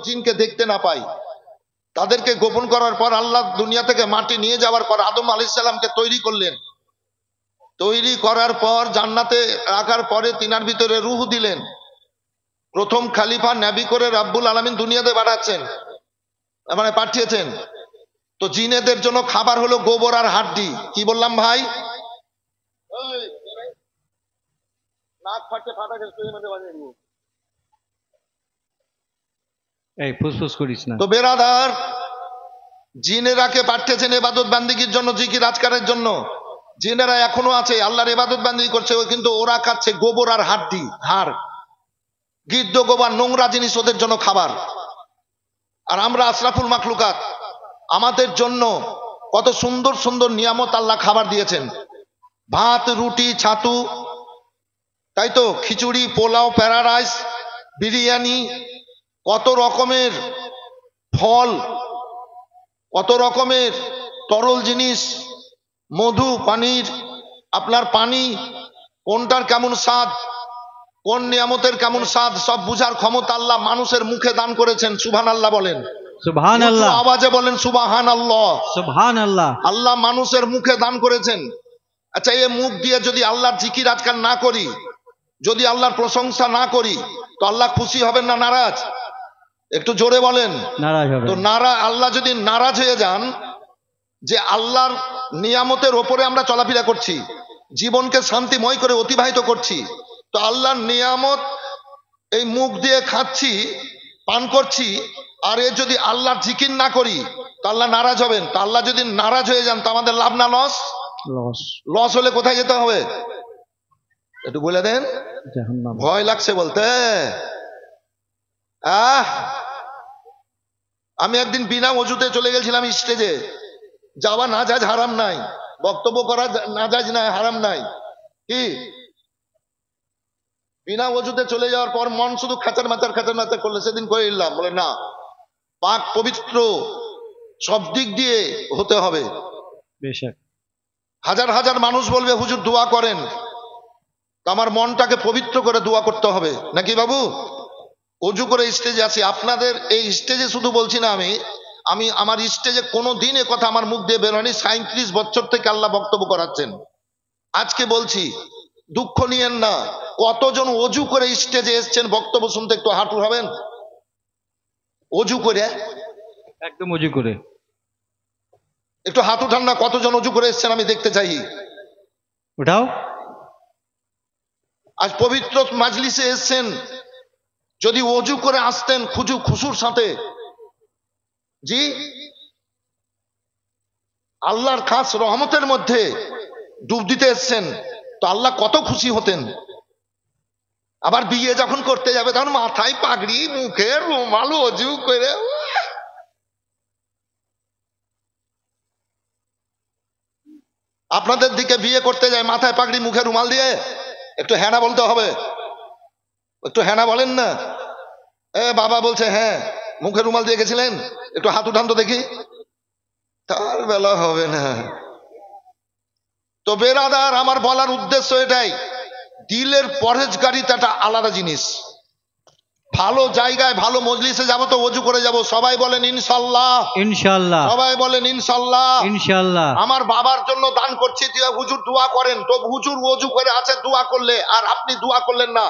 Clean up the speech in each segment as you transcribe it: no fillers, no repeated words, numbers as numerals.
জিনকে দেখতে না পাই। তাদেরকে গোপন করার পর আল্লাহ দুনিয়া থেকে মাটি নিয়ে যাওয়ার পর আদম আলাইহিস সালামকে তৈরি করলেন। তৈরি করার পর জান্নাতে রাখার পরে তিনার ভিতরে রূহ দিলেন। প্রথম খলিফা নবী করে রাব্বুল আলামিন দুনিয়াতে পাঠাচ্ছেন, মানে পাঠিয়েছেন। তো জিনেদের জন্য খাবার হলো গোবর আর হাড্ডি। কি বললাম ভাই? এই ফুসফুস করিস না। তো বেরাদার, জিনেরাকে পাঠিয়েছেন ইবাদত বান্দিগির জন্য, জিকির আজকারের জন্য। জিনেরা এখনো আছে, আল্লাহর ইবাদত বান্দিগি করছে, কিন্তু ওরা খাচ্ছে গোবর আর হাড্ডি, হাড়, গিদ্দ গোবর, নোংরা জিনিস ওদের জন্য খাবার। আর আমরা আশরাফুল মাখলুকাত, আমাদের জন্য কত সুন্দর সুন্দর নিয়ামত আল্লাহ খাবার দিয়েছেন। ভাত, রুটি, ছাতু, তাই তো, খিচুড়ি, পোলাও, প্যারা রাইস, বিরিয়ানি, কত রকমের ফল, কত রকমের তরল জিনিস, মধু, পানির, আপনার পানি, কোনটার কেমন স্বাদ, কোন নিয়ামতের কেমন স্বাদ, সব বুঝার ক্ষমতা আল্লাহ মানুষের মুখে দান করেছেন। সুবহানাল্লাহ বলেন, সুবহানাল্লাহ, আওয়াজে বলেন সুবহানাল্লাহ, সুবহানাল্লাহ। আল্লাহ মানুষের মুখে দান করেছেন। আচ্ছা, এই মুখ দিয়ে যদি আল্লাহর জিকির আজকাল না করি, যদি আল্লাহর প্রশংসা না করি, তো আল্লাহ খুশি হবেন না নারাজ? একটু জোরে বলেন। নারাজ হবে। তো আল্লাহ যদি নারাজ হয়ে যান, যে আল্লাহর নিয়ামতের ওপরে আমরা চলাফেরা করছি, জীবনকে শান্তিময় করে অতিবাহিত করছি, তো আল্লাহর নিয়ামত এই মুখ দিয়ে খাচ্ছি, পান করছি, আর এ যদি আল্লাহর জিকির না করি, তো আল্লাহ নারাজ হবেন। তো আল্লাহ যদি নারাজ হয়ে যান, তো আমাদের লাভ না লস? লস হলে কোথায় যেতে হবে একটু বলে দেন। জাহান্নাম। ভয় লাগছে বলতে। আমি একদিন বিনা ওযুতে চলে গেছিলাম স্টেজে। যাওয়া নাজায়েজ, হারাম নাই, বক্তব্য করা নাজায়েজ নাই, হারাম নাই। কি বিনা ওযুতে চলে যাওয়ার পর মন শুধু খাচার মাচার করলে, সেদিন করে নিলাম, বলে না, পাক পবিত্র সব দিক দিয়ে হতে হবে। বেশক হাজার হাজার মানুষ বলবে হুজুর দোয়া করেন, তো আমার মনটাকে পবিত্র করে দোয়া করতে হবে নাকি বাবু? অজু করে স্টেজে আছি, আপনাদের এই স্টেজে শুধু বলছি না, আমি আমার স্টেজে কোনো দিন এ কথা আমার মুখ দিয়ে বের হয়নি। 37 বছর থেকে আল্লাহ বক্তব্য করাচ্ছেন। আজকে বলছি, দুঃখ নিয়েন না। কতজন অজু করে স্টেজে এসছেন বক্তব্য শুনতে? একটু হাঁটু হবেন। অজু করে, একদম অজু করে একটু হাত উঠান না। কতজন অজু করে এসছেন আমি দেখতে চাই। উঠাও। আজ পবিত্র মাজলিসে এসছেন, যদি অজু করে আসতেন খুশুর সাথে, জি আল্লাহর খাস রহমতের মধ্যে ডুব দিতে এসছেন, তো আল্লাহ কত খুশি হতেন। আবার বিয়ে যখন করতে যাবে, তখন মাথায় পাগড়ি, মুখে রুমাল, অজু করে। আপনাদের দিকে বিয়ে করতে যায় মাথায় পাগড়ি, মুখে রুমাল দিয়ে? একটু হ্যাঁ না বলতে হবে, একটু হ্যাঁ না বলেন না। বাবা বলছে হ্যাঁ, মুখে রুমাল দিয়ে গেছিলেন, একটু হাত উঠান তো দেখি। তার বেলা হবে না। তো বেরাদার, আমার বলার উদ্দেশ্য এটাই, দিলের পরহেজগারিতা একটা আলাদা জিনিস। ভালো জায়গায় ভালো মজলিসে যাব তো অজু করে যাব। সবাই বলেন ইনশাআল্লাহ, ইনশাআল্লাহ। সবাই বলেন ইনশাআল্লাহ, ইনশাআল্লাহ। আমার বাবার জন্য দান করছি, হুজুর দোয়া করেন, তো হুজুর অজু করে আছে, দোয়া করলে আর আপনি দোয়া করলেন না,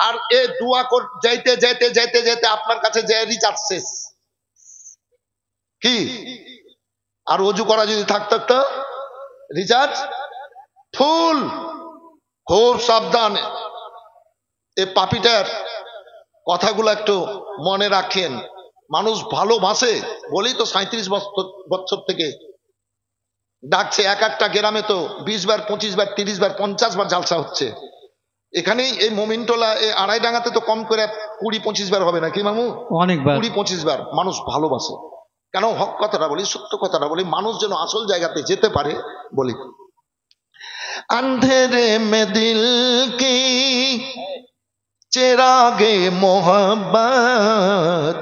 আর এ দোয়া যাইতে যাইতে যাইতে যাইতে আপনার কাছে যে রিচার্জ শেষ। কি আর অজু করা যদি থাকতো তো রিচার্জ ফুল। খুব সাবধান, এই পাপিটার কথাগুলো একটু মনে রাখেন। মানুষ ভালোবাসে বলেই তো 37 বছর থেকে ডাকছে। এক একটা গ্রামে তো 20 বার, 25 বার, 30 বার, 50 বার জালসা হচ্ছে। এখানেই এই মোমিনটোলা, এই আড়াইডাঙ্গাতে তো কম করে 20-25 বার হবে নাকি মামু? অনেকবার, 20-25 বার। মানুষ ভালোবাসে কেন? হক কথাটা বলি, সত্য কথাটা বলি, মানুষ যেন আসল জায়গাতে যেতে পারে বলি। अंधेरे में दिल की चिरागे मोहब्बत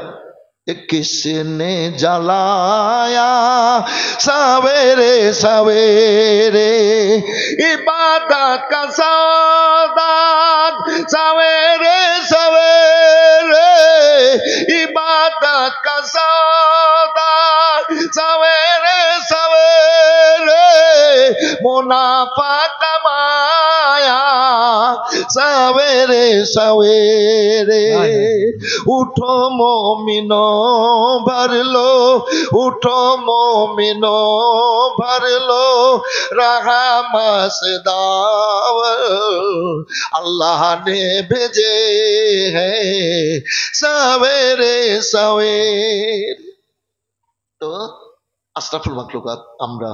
किसने जलाया सवेरे सवेरे इबादत का सादात सवेरे सवेरे इबादत रात का सौदा सवेरे सवेरे मुनाफा कमाया सवेरे सवेरे उठो मोमिनो भर लो उठो मोमिनो भर लो रहा मसदाव अल्लाह ने भेजे हैं सवेरे सवेरे। तो আশরাফুল মাখলুকাত আমরা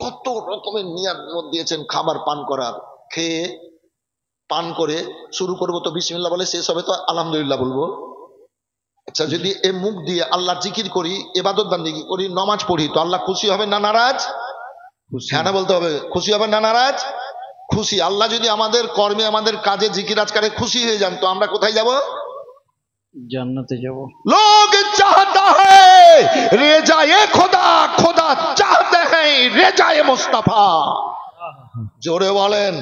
কত রকমের নিয়াত দিয়েছেন খাবার পান করার, খেয়ে পান করে শুরু করবো তো বিসমিল্লাহ বলে, শেষ হবে তো আলহামদুলিল্লাহ বলবো। আচ্ছা, যদি এ মুখ দিয়ে আল্লাহ জিকির করি, ইবাদত বান্দেগি করি, নামাজ পড়ি, তো আল্লাহ খুশি হবে না নারাজ? হ্যাঁ না বলতে হবে, খুশি হবে না নারাজ? খুশি। আল্লাহ যদি আমাদের কর্মে আমাদের কাজে জিকির আজকারে খুশি হয়ে যান, তো আমরা কোথায় যাব? জান্নাতে যাব। लोग चाहता है रेजाए खुदा, खुदा चाहते हैं रेजाए मुस्तफा। জোরে বলেন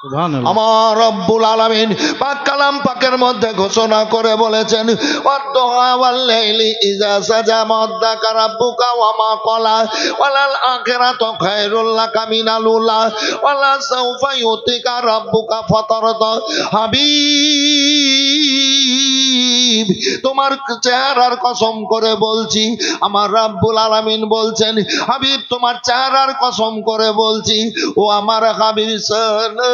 সুবহানাল্লাহ। আমার রব্বুল আলামিন পাক কালাম পাকের মধ্যে ঘোষণা করে বলেছেন, ওয়াদ-দুহা ওয়াল-লাইলি ইযা সাজা মাদ্দাকা রাব্বুকা ওয়া মা ক্বালা ওয়ালাল আখিরাতু খায়রুল লাকা মিনাল উলা ওয়ালা সাওফা ইউতিকা রাব্বুকা ফাতারদা। হাবিব, তোমার চেহারার কসম করে বলছি, আমার রব্বুল আলামিন বলছেন, হাবিব তোমার চেহারার কসম করে বলছি, ও আমার হাবিব শোনো,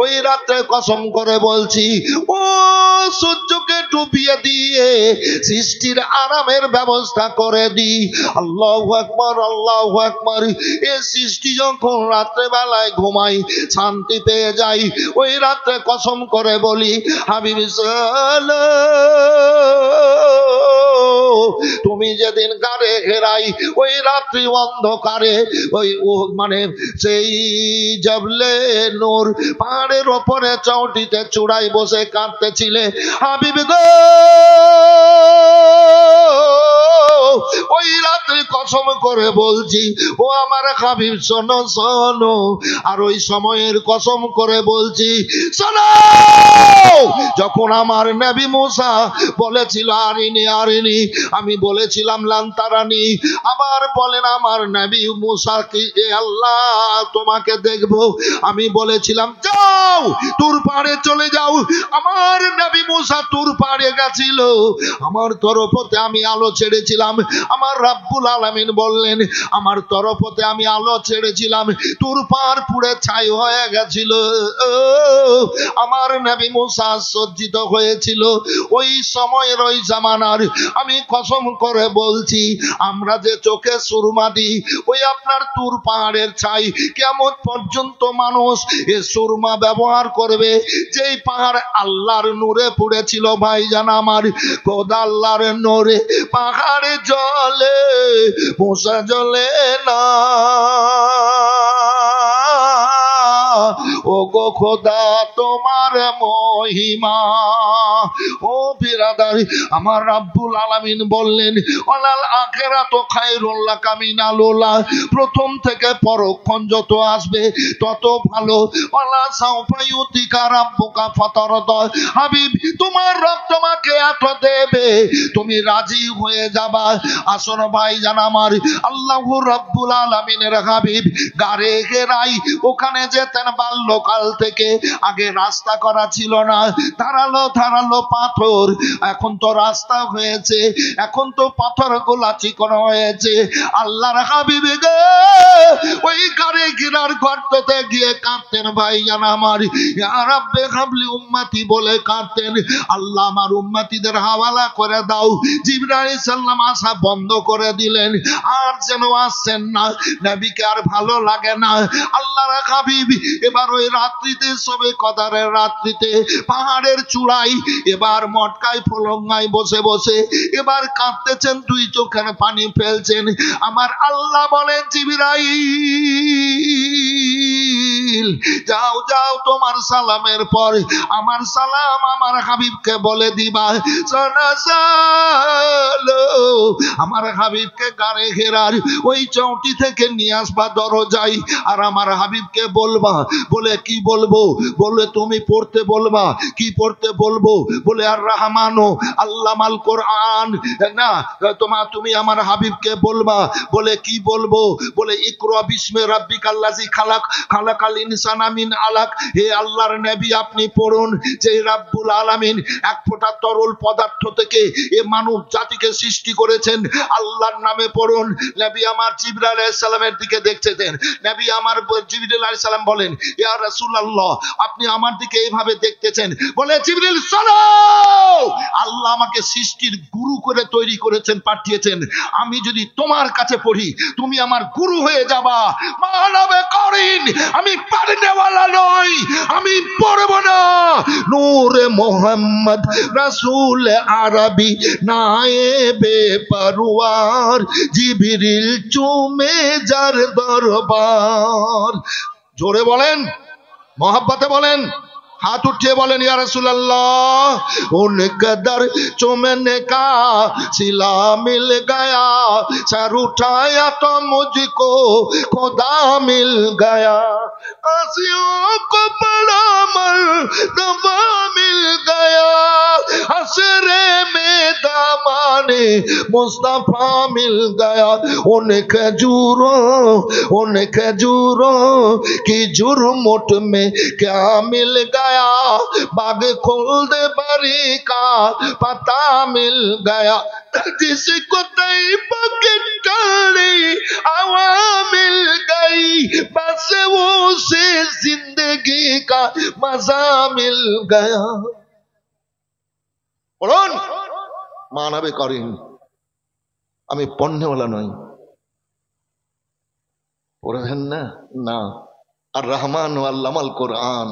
ওই রাতে কসম করে বলছি, ও সূর্যকে ডুবিয়ে দিয়ে সৃষ্টির আরামের ব্যবস্থা করে দি। আল্লাহু আকবার, আল্লাহু আকবার। এই সৃষ্টি যখন রাত্রে বেলায় ঘুমাই শান্তি পেয়ে যাই, ওই রাতে কসম করে বলি, হাবিব শোনো, তুমি যেদিন গাড়ে ঘেরাই ওই রাত্রি অন্ধকারে ওই মানে সেই জবলে নূর পাহাড়ের ওপরে চৌটিতে চূড়ায় বসে কাঁদতেছিলে, হাবিব গো, ওই রাত্রি কসম করে বলছি, ও আমার হাবিব শোনো শোনো। আর ওই সময়ের কসম করে বলছি, শোনো, যখন আমার নবী মুসা বলেছিল আরিনি আরিনি, আমি বলেছিলাম লান্তারানি। আবার বলেন আমার নবী মুসা কি, এ আল্লাহ তোমাকে দেখবো। আমি বলেছিলাম যাও তুর পাড়ে চলে যাও। আমার নবী মুসা তুর পাড়ে গেছিল, আমার তরফতে আমি আলো ছেড়েছিলাম। আমার রব্বুল আলামিন বললেন, আমার তরফতে আমি আলো ছেড়েছিলাম, তুর পাড় পুড়ে ছাই হয়ে গেছিল। আমার নবী মুসা সজ্জিত হয়েছিল। ওই সময়ের ওই জামানার আমি কসম করে বলছি, আমরা যে চোখে সুরমা দিই, ওই আপনার তুর পাহাড়ের ছাই কিয়ামত পর্যন্ত মানুষ এ সুরমা ব্যবহার করবে। যেই পাহাড় আল্লাহর নূরে পুড়েছিল ভাইজান আমার, খোদা আল্লাহর নূরে পাহাড়ে জ্বলে মুসা জ্বলে না। ও গো খোদা তোমার মহিমা। ও বিরাদার, আমার রব্বুল আলামিন বললেন, ওয়ালাল আখিরাতু খায়রুল লাকা মিনাল উলা, প্রথম থেকে পরক্ষণ যত আসবে তত ভালো। ওয়ালা সাওফা ইউতিকা রাব্বুকা ফাতারদা, হাবিব তোমার রব তোমাকে এত দেবে, তুমি রাজি হয়ে যাবা। আসল ভাইজান আমার, আল্লাহু রাব্বুল আলামিনের হাবিব গারে গেরাই ওখানে যেতেন বাল্যকাল থেকে। আগে রাস্তা করা ছিল না, ধারালো ধারালো পাথর, এখন তো রাস্তা হয়েছে, এখন তো পাথর গুলা চিকন হয়েছে। আল্লাহর হাবিব গে ওই গারে গিরার গর্ততে গিয়ে কাঁদতেন ভাইজান আমার, ইয়া রাব্বে হাবলি উম্মতি বলে কাঁদতেন, আল্লাহ আমার উম্মতিদের হাওয়ালা করে দাও। জিবরাইল সাল্লাম আসা বন্ধ করে দিলেন, আর যেন আসছেন না, নবীকে আর ভালো লাগে না। আল্লাহর হাবিব এবার ওই রাত্রিতে, সবে কদরের রাত্রিতে পাহাড়ের চূড়ায় এবার মটকায় ফলঙ্গায় বসে বসে এবার কাঁদতেছেন, দুই চোখের পানি ফেলছেন। আমার আল্লাহ বলেন, জিবরাইল যাও যাও, তোমার সালামের পর আমার সালাম আমার হাবিবকে বলে দিবা। আমার হাবিবকে গাড়ে ঘেরার ওই চৌটি থেকে নিয়ে আসবা দরজায়, আর আমার হাবিবকে বলবা, বলে কি বলবো, বলে তুমি পড়তে বলবা, কি পড়তে বলবো, বলে আর রহমানো আল্লামাল কোরআন, না তুমি আমার হাবিবকে বলবা, বলে কি বলবো, বলে ইকরা বিস্মি রাব্বিকাল্লাযী খালাক খালাকাল ইনসানা মিন আলাক। হে আল্লাহর নবী আপনি পড়ুন যে রাব্বুল আলামিন এক ফোঁটা তরল পদার্থ থেকে এ মানব জাতিকে সৃষ্টি করেছেন, আল্লাহর নামে পড়ুন। নবী আমার জিবরাইল আলাইহিস সালামের দিকে দেখতেছেন, নবী আমার জিবরাইল আলাইহিস সালাম বলেন, ইয়া রাসূলুল্লাহ আপনি আমার দিকে এইভাবে দেখতেছেন, বলে জিবরিল শোনো, আল্লাহ আমাকে সৃষ্টির গুরু করে তৈরি করেছেন, পাঠিয়েছেন, আমি যদি তোমার কাছে পড়ি তুমি আমার গুরু হয়ে যাবা। মানবে করিন, আমি পারনেওয়ালা নই, আমি পড়ব না। নূরে মোহাম্মদ রাসূল আরবি নায়েবে পরওয়ার, জিবরিল চুমে যার দরবার। জোরে বলেন, মোহাব্বতে বলেন, हाथ उठे बोले या रसूल अल्लाह उन कदर चुमने का सिला मिल गया, सर उठाया तो मुझको खुदा मिल गया, आसियों को बड़ा मर्तबा मिल गया, हसरे में दामाने मुस्तफा मिल गया, उन खजूरों की जुर्मुट में क्या मिल गया, बाग खुल्द बरी का पता मिल गया, जिसको तैयबा की ठंडी हवा मिल गई, बस वो से जिंदगी का मजा मिल गया। বলুন মানবে করিন, আমি পণ্যওয়ালা নই, পড়বেন না, না। আর রহমান আল্লামাল কোরআন,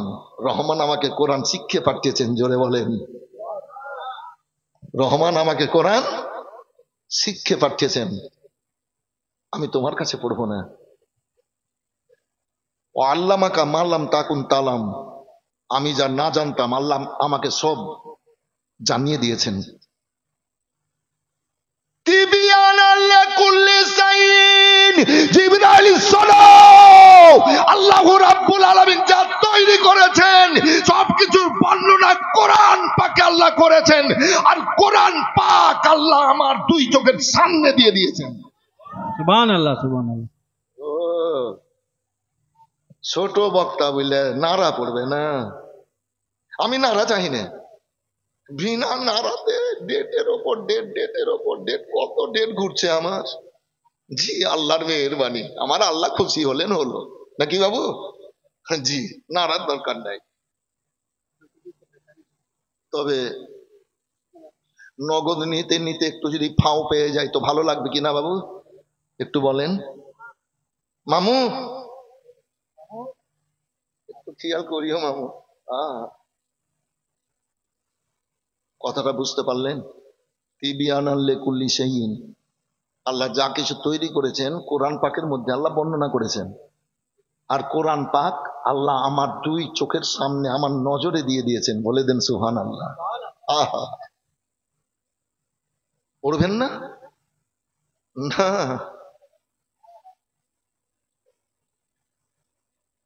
রহমান আমাকে কোরআন শিক্ষে পাঠিয়েছেন, জোরে বলেন, রহমান আমাকে কোরআন শিক্ষে পাঠিয়েছেন, আমি তোমার কাছে পড়বো না। ও আল্লামাকা মাল্লাম তাকুন তালাম, আমি যা না জানতাম আল্লাহ আমাকে সব জানিয়ে দিয়েছেন। আল্লাহ রাব্বুল আলামিন যা তৈরি করেছেন সবকিছুর বর্ণনা কোরআন পাকে আল্লাহ করেছেন, আর কোরআন পাক আল্লাহ আমার দুই চোখের সামনে দিয়ে দিয়েছেন। সুবহানাল্লাহ, সুবহানাল্লাহ। ছোট বক্তা বললে নারা পড়বে না, আমি নারা চাই না, বিনা নারাতে ডেটের ওপর ডেট, ডেটের ওপর ডেট, কত ডেট ঘুরছে আমার। জি আল্লাহর মেহেরবানি, আমার আল্লাহ খুশি হলেন হলো নাকি বাবু? জি নারার দরকার নাই। তবে নগদ নিতে নিতে একটু যদি ফাও পেয়ে যায় তো ভালো লাগবে কিনা বাবু, একটু বলেন। মামু একটু খেয়াল করিও মামু, কথাটা বুঝতে পারলেন? তিবিয়ানাল লিকুল্লি শাইইন, আল্লাহ যা কিছু তৈরি করেছেন কোরআন পাকের মধ্যে আল্লাহ বর্ণনা করেছেন, আর কোরআন পাক আল্লাহ আমার দুই চোখের সামনে আমার নজরে দিয়ে দিয়েছেন। বলে দেন সুবহানাল্লাহ। আহা, পড়বেন না? না,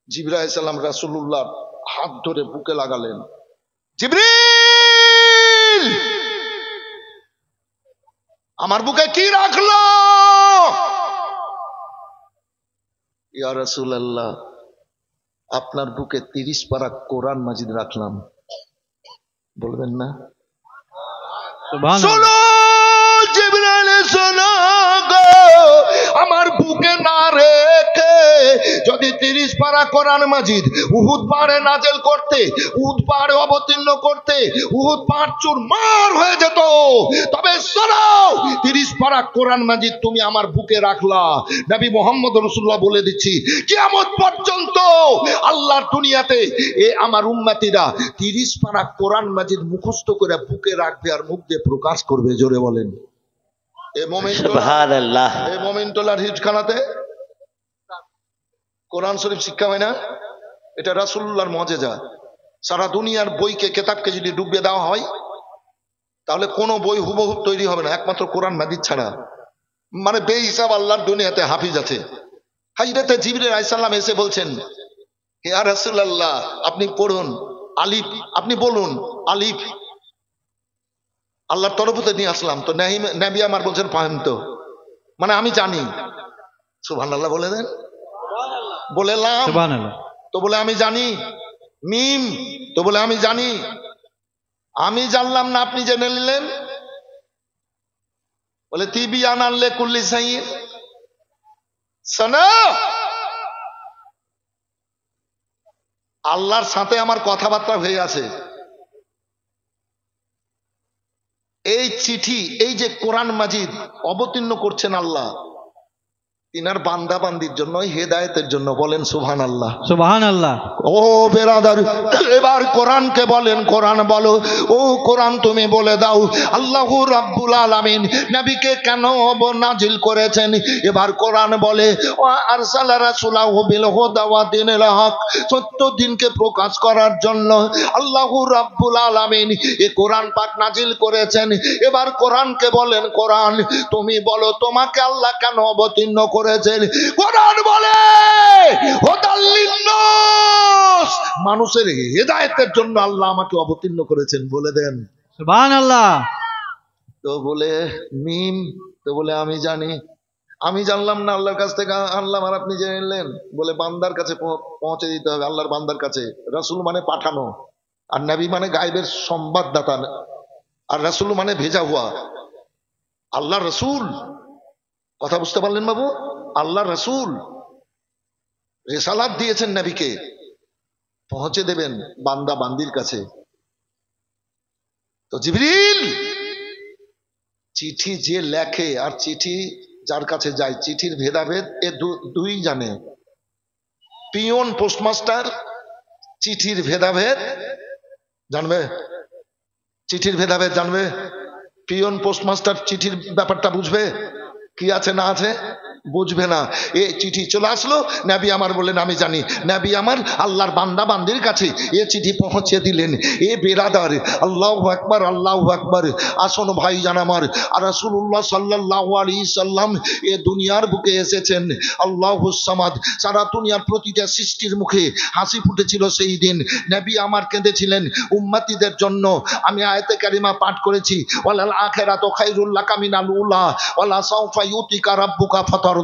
জিবরাইল আলাইহিস সালাম রাসূলুল্লাহ হাত ধরে বুকে লাগালেন, জিবরিল আমার বুকে কি রাখলো? ইয়া রাসূলুল্লাহ আপনার বুকে 30 পারা কোরআন মাজিদ রাখলাম। বলবেন না? সুবহানাল্লাহ। জিবরাইল শোনো গো, আমার বুকে না রেখে যদি 30 পারা কোরআন মাজিদ উহুদ পাহাড়ে নাজেল করতে, উহুদ পাহাড়ে অবতীর্ণ করতে, উহুদ পাহাড় চুরমার হয়ে যেত, তবে শোনো 30 পারা কোরআন মাজিদ তুমি আমার বুকে রাখলা। নবী মুহাম্মদ রাসূলুল্লাহ বলে দিচ্ছি কিয়ামত পর্যন্ত আল্লাহর দুনিয়াতে এ আমার উম্মতিরা 30 পারা কোরআন মাজিদ মুখস্থ করে বুকে রাখবে আর মুখ দিয়ে প্রকাশ করবে। জোরে বলেন। সুবহানাল্লাহ। এই মোমেন্টোলার হিজখানাতে কোরআন শরীফ শিক্ষা হয় না, এটা রাসূলুল্লাহর মুজিজা। সারা দুনিয়ার বইকে কেতাবকে যদি ডুবিয়ে দেওয়া হয় তাহলে কোনো বই হুবহু তৈরি হবে না, একমাত্র কোরআন মাজিদ ছাড়া। মানে বেহিসাব আল্লাহর দুনিয়াতে হাফিজ আছে। হযরতে জিবরিল আলাইহিস সালাম এসে বলছেন, ইয়া রাসূলুল্লাহ আপনি পড়ুন আলিফ, আপনি বলুন আলিফ। আল্লাহর তরফ থেকে নিয়ে আসলাম। তো নবী আমার বলছেন ফাহিম, তো মানে আমি জানি। সুবহানাল্লাহ বলে দেন, বলেলাম। সুবহানাল্লাহ। তো বলে আমি জানি। মিম, তো বলে আমি জানি। আমি জানলাম না, আপনি জেনে নিলেন। বলে তিবিয়ান আনলে কুল্লি সাইয়্যিদ। শোনো, আল্লাহর সাথে আমার কথাবার্তা হয়ে আছে। এই চিঠি, এই যে কোরআন মাজিদ অবতীর্ণ করছেন আল্লাহ তিনার বান্দা বান্দির জন্য, হেদায়েতের জন্য। বলেন সুবহানাল্লাহ। সুবহানাল্লাহ। ও বেরাদার, এবার কোরআনকে বলেন, কোরআন বলো, ও কোরআন তুমি বলে দাও আল্লাহু রাব্বুল আলামিন নবীকে কেন নাজিল করেছেন। এবার কোরআন বলে আরসালা রাসূলাহু বিল হুদা ওয়া দীনিল হক, সত্য দিনকে প্রকাশ করার জন্য আল্লাহু রাব্বুল আলামিন এই কোরআন পাক নাজিল করেছেন। এবার কোরআনকে বলেন, কোরআন তুমি বলো তোমাকে আল্লাহ কেন অবতীর্ণ করেছেন। কোরআন বলে হুদাল লিন্নাস, মানুষের হেদায়েতের জন্য আল্লাহ আমাকে অবতীর্ণ করেছেন। বলে দেন সুবহানাল্লাহ। তো বলে মিম, তো বলে আমি জানি। আমি জানলাম না, আল্লাহর কাছ থেকে আনলাম, আর আপনি জেনে নিলেন। বলে বান্দার কাছে পৌঁছে দিতে হবে, আল্লাহর বান্দার কাছে। রাসূল মানে পাঠানো, আর নবী মানে গায়েবের সংবাদদাতা, আর রাসূল মানে ভেজা হুয়া। আল্লাহ রাসূল, কথা বুঝতে পারলেন বাবু? আল্লাহ রাসূল রিসালাত দিয়েছেন নবীকে, পৌঁছে দেবেন বান্দা বান্দির কাছে। তো জিবরিল চিঠি যে লেখে আর চিঠি যার কাছে যায়, চিঠির ভেদাভেদ এ দুই জানে। পিয়ন পোস্টমাস্টার চিঠির ভেদাভেদ জানবে, চিঠির ভেদাভেদ জানবে। পিয়ন পোস্টমাস্টার চিঠির ব্যাপারটা বুঝবে, কি আছে না আছে বুঝবে না। এ চিঠি চলে আসলো, নবী আমার বললেন আমি জানি। নবী আমার আল্লাহর বান্দা বান্দির কাছে এ চিঠি পৌঁছে দিলেন। এ বেরাদার, আল্লাহু আকবার, আল্লাহু আকবার। আসুন ভাই জান আমার, আর রাসূলুল্লাহ সাল্লাল্লাহু আলাইহি সাল্লাম এ দুনিয়ার বুকে এসেছেন। আল্লাহুস সামাদ, সারা দুনিয়ার প্রতিটা সৃষ্টির মুখে হাসি ফুটেছিল সেই দিন। নবী আমার কেঁদেছিলেন উম্মতিদের জন্য। আমি আয়াতে কারিমা পাঠ করেছি, ওয়ালাল আখিরাতু খায়রুল লাকা মিনাল উলা ওয়ালা সাওফা ইউতিকা রাব্বুকা ফাতারদা।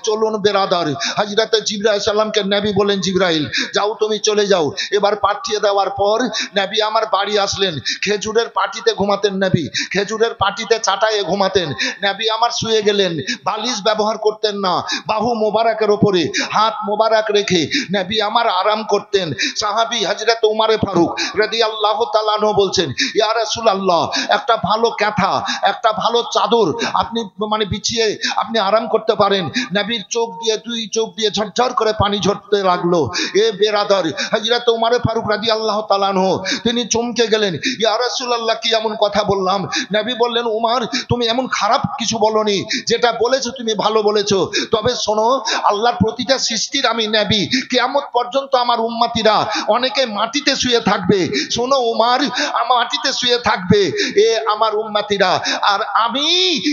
চলুন বেরাদার, হযরত জিবরাইল আলাইহিস সালামকে নবী বলেন, জিবরাইল যাও তুমি চলে যাও। এবার পাঠিয়ে দেওয়ার পর নবী আমার বাড়ি আসলেন। খেজুরের পাটিতে ঘুমাতেন নবী, খেজুরের পাটিতে চাটায়ে ঘুমাতেন। নবী আমার শুয়ে গেলেন, বালিশ ব্যবহার করতেন না। বাহু মোবারকের উপরে হাত মোবারক রেখে নবী আমার আরাম করতেন। সাহাবী হযরত উমর ফারুক রাদিয়াল্লাহু তাআলা আনহু বলছেন, ইয়া রাসূলুল্লাহ একটা ভালো কাঁথা, একটা ভালো চাদর আপনি মানে বিছিয়ে আপনি আরাম করতে পারেন। নবীর চোখ দিয়ে, দুই চোখ দিয়ে ঝরঝর করে পানি ঝরতে লাগলো। এ বেরাদার, হযরত উমর ফারুক রাদিয়াল্লাহু তাআলা আনহু তিনি চমকে গেলেন, ইয়া রাসূলুল্লাহ কি এমন কথা বললাম? নবী বললেন, উমর তুমি এমন খারাপ কিছু বলনি, যেটা বলেছো তুমি ভালো বলেছো। তবে শোনো, আল্লাহর প্রতিটা সৃষ্টির আমি নবী, কিয়ামত পর্যন্ত আমার উম্মতিরা অনেকে মাটিতে শুয়ে থাকবে। শোনো উমর, আমার মাটিতে শুয়ে থাকবে এ আমার উম্মতিরা, আর আমি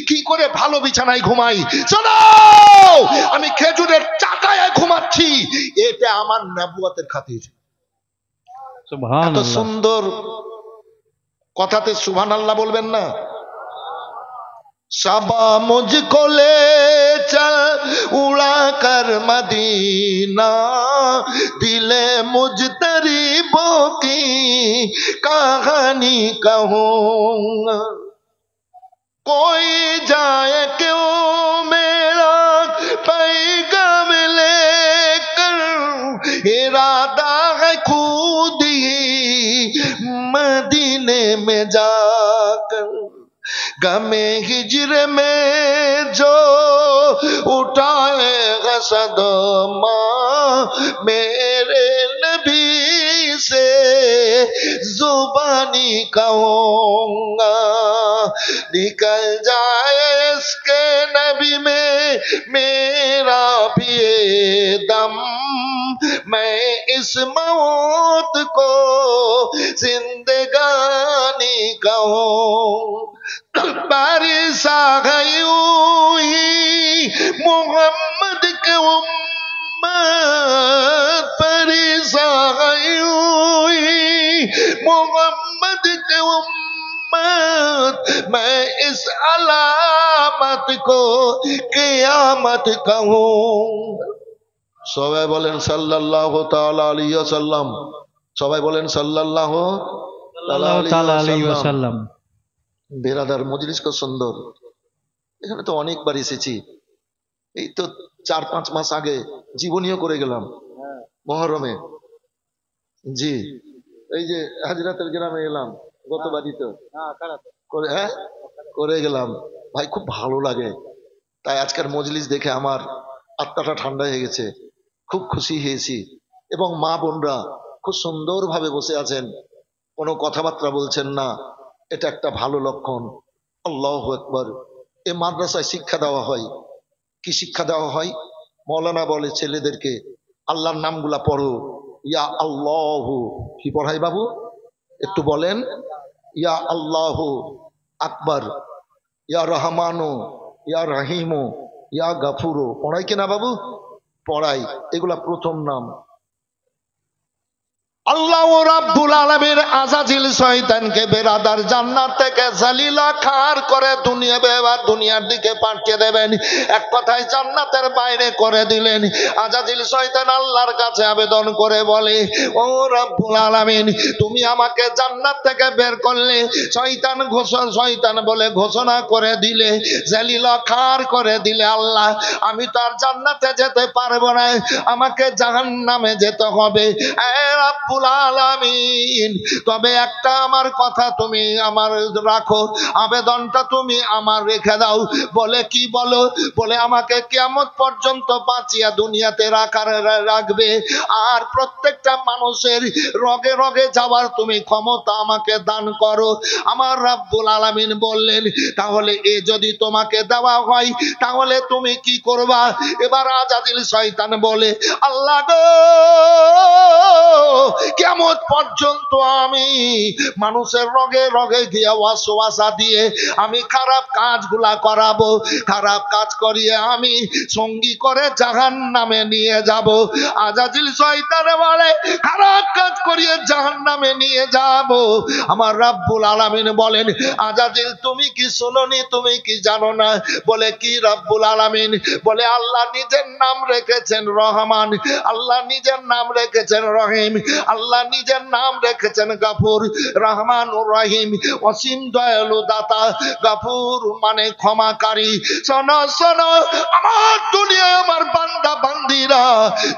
কি করে ভালো বিছানায় ঘুমাই? শোনো, আমি খেজুরের চাটায় ঘুমাচ্ছি, এটা আমার নবুয়তের খাতির। এত সুবহানাল্লাহ। সুন্দর কথাতে সুবহানাল্লাহ বলবেন না? शाबा मुझको ले चल उड़ा कर मदीना, दिले मुजतरीबों की कहानी कहूँगा। कोई जाए क्यों मेरा पैगाम लेकर, इरादा है खुद ही मदीने में जाकर। गमे हिजर में जो उठाएगा सदमा, मेरे नबी से जुबानी कहूँगा। निकल जाए इसके नबी में मेरा भी दम, मैं इस मौत को जिंदगानी का बारिश आ गई हुई मोहम्मद के उम्मत बारिश आ गई हुई मोहम्मद के उम्मत मैं इस अलामत को क़यामत कहूँ সবাই বলেন সাল্লাল্লাহু তাআলা আলাইহি ওয়াসাল্লাম সবাই বলেন সাল্লাল্লাহু তাআলা আলাইহি ওয়াসাল্লাম বেরাদার মজলিস কত সুন্দর এখানে তো অনেকবার এসেছি এই তো 4-5 মাস আগে জীবনীয় করে গেলাম মুহররমে জি এই যে হাজরাতের গ্রামে এলাম গতবারই তো করে গেলাম ভাই খুব ভালো লাগে তাই আজকের মজলিস দেখে আমার আত্মাটা ঠান্ডা হয়ে গেছে খুব খুশি হয়েছি এবং মা বোনরা খুব সুন্দরভাবে বসে আছেন কোনো কথাবার্তা বলছেন না এটা একটা ভালো লক্ষণ আল্লাহু আকবার এই মাদ্রাসায় শিক্ষা দেওয়া হয় কি শিক্ষা দেওয়া হয় মাওলানা বলে ছেলেদেরকে আল্লাহর নামগুলা পড়ো ইয়া আল্লাহু কি পড়াই বাবু একটু বলেন ইয়া আল্লাহু আকবার ইয়া রহমানু ইয়া রহিমু ইয়া গাফুরু পড়াই কিনা বাবু পড়াই এগুলা প্রথম নাম আল্লাহ রাব্বুল আলামিন আযাজিল শয়তানকে বেরাদার জান্নাত থেকে জালিলা খার করে দুনিয়ার দিকে পাঠিয়ে দেবেন এক কথায় জান্নাতের বাইরে করে দিলেন আযাজিল শয়তান আল্লাহর কাছে আবেদন করে বলে ও রাব্বুল আলামিন তুমি আমাকে জান্নাত থেকে বের করলে শয়তান বলে ঘোষণা করে দিলে জালিলা খার করে দিলে আল্লাহ আমি তো আর জান্নাতে যেতে পারবো না আমাকে জাহান্নামে যেতে হবে এ রাব্বুল আলামিন তবে একটা আমার কথা তুমি আমার রাখো আবেদনটা তুমি আমার রেখে দাও বলে কি বলো বলে আমাকে কিয়ামত পর্যন্ত বাঁচিয়ে দুনিয়াতে রাখবে আর প্রত্যেকটা মানুষের রগে রগে যাওয়ার তুমি ক্ষমতা আমাকে দান করো আমার রাব্বুল আলামিন বললেন তাহলে এ যদি তোমাকে দেওয়া হয় তাহলে তুমি কি করবা এবার আযাজিল শয়তান বলে আল্লাহ গো কিয়ামত পর্যন্ত আমি মানুষের রগে রগে গিয়ে ওয়াসওয়াসা দিয়ে আমি খারাপ কাজগুলা করাবো খারাপ কাজ করিয়ে আমি সঙ্গী করে জাহান্নামে নিয়ে যাব আযাজিল শয়তান বলে খারাপ কাজ করিয়ে জাহান্নামে নিয়ে যাব আমার রাব্বুল আলামিন বলেন আযাজিল তুমি কি শুনোনি তুমি কি জানো না বলে কি রাব্বুল আলামিন বলে আল্লাহ নিজের নাম রেখেছেন রহমান আল্লাহ নিজের নাম রেখেছেন রহিম আল্লাহ নিজের নাম রেখেছেন গাফুর রহমানুর রহিম অসীম দয়ালু দাতা গাফুর মানে ক্ষমাকারী শোনো শোনো আমার দুনিয়ায় আমার বান্দা বান্দিরা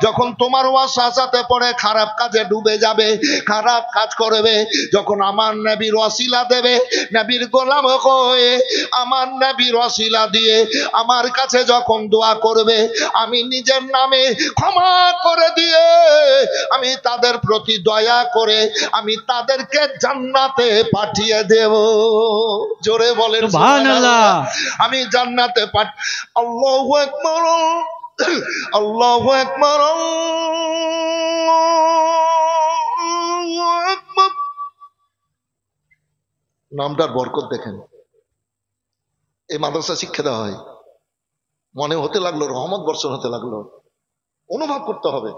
যখন তোমার ওয়াসওয়াসাতে পড়ে খারাপ কাজে ডুবে যাবে খারাপ কাজ করবে যখন আমার নবীর ওসিলা দেবে নবীর গোলাম হয়ে আমার নবীর ওসিলা দিয়ে আমার কাছে যখন দোয়া করবে আমি নিজের নামে ক্ষমা করে দিয়ে আমি তাদের প্রতি দয়া করে আমি তাদেরকে জান্নাতে পাঠিয়ে দেব জোরে বলেন সুবহানাল্লাহ আমি জান্নাতে আল্লাহু আকবার আল্লাহু আকবার আল্লাহু আকবার নামটার বরকত দেখেন এই মাদ্রাসা শিক্ষা দেওয়া হয় মনে হতে লাগলো রহমত বর্ষণ হতে লাগলো অনুভব করতে হবে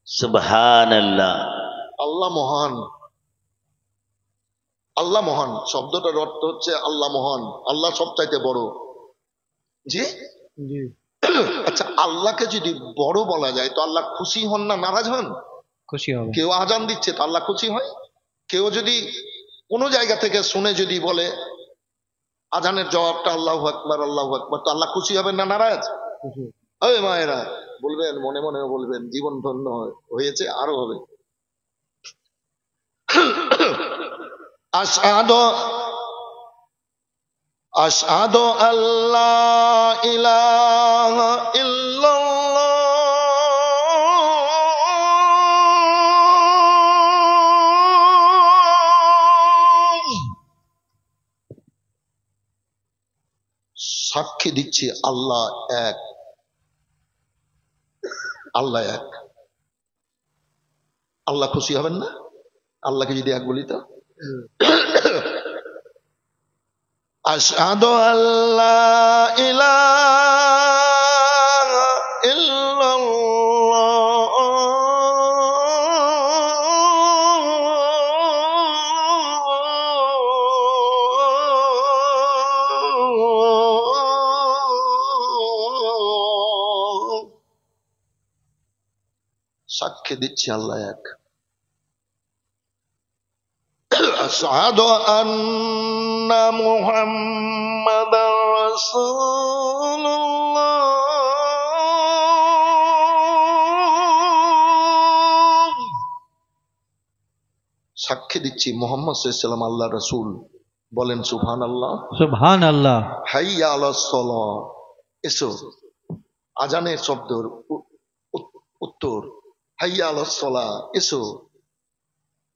সুবহানাল্লাহ আল্লাহ মহান আল্লাহ মহান শব্দটার অর্থ হচ্ছে আল্লাহ মহান আল্লাহ সবচাইতে বড় জি জি আচ্ছা আল্লাহকে যদি বড় বলা যায় তো আল্লাহ খুশি হন না নারাজ হন খুশি হবে কেউ আজান দিচ্ছে তো আল্লাহ খুশি হয় কেউ যদি কোনো জায়গা থেকে শুনে যদি বলে আজানের জবাবটা আল্লাহু আকবার তো আল্লাহ খুশি হবেন না নারাজ ওই মায়েরা বলবেন মনে মনে বলবেন জীবন ধন্য হয়েছে আরো হবে আশহাদু আশহাদু আল্লা ইলাহা ইল্লাল্লাহ, সাক্ষী দিচ্ছি আল্লাহ এক, আল্লাহ এক। আল্লাহ খুশি হবেন না আল্লাহকে যদি এক বলি? তো আশহাদু আল্লা ইলাহা ইল্লাল্লাহ, সাক্ষী দিচ্ছি আল্লাহ এক। আশহাদু আন্না মুহাম্মাদার রাসূলুল্লাহ, সাক্ষী দিচ্ছি মুহাম্মদ সাল্লাল্লাহু আলাইহি ওয়াসাল্লাম আল্লাহর রাসূল। বলেন সুবহানাল্লাহ। সুবহানাল্লাহ। হাইয়া আলাস সালাহ, এসো। আজানের শব্দের উত্তর হাইয়া আলাস সালাহ, এসো।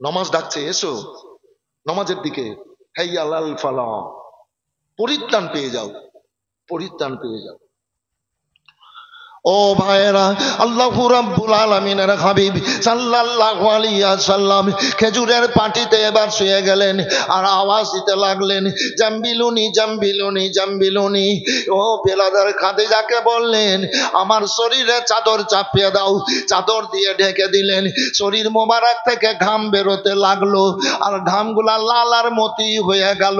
নামাজ ডাকছে, এসো নামাজের দিকে। হাইয়া আলাল ফালাহ, পরিত্রাণ পেয়ে যাও, পরিত্রাণ পেয়ে যাও। ও ভাইরা, আল্লাহু রাব্বুল আলামিনের হাবিব সাল্লাল্লাহু আলাইহি ওয়াসাল্লাম খেজুরের পাটিতে এবার শুয়ে গেলেন আর আওয়াজ দিতে লাগলেন, জাম্বিলুনি জাম্বিলুনি জাম্বিলুনি। ও বেলাদার খাদিজাকে বললেন, আমার শরীরে চাদর চাপিয়ে দাও। চাদর দিয়ে ঢেকে দিলেন। শরীর মোবারক থেকে ঘাম বেরোতে লাগলো আর ঘামগুলা লাল আর মতি হয়ে গেল।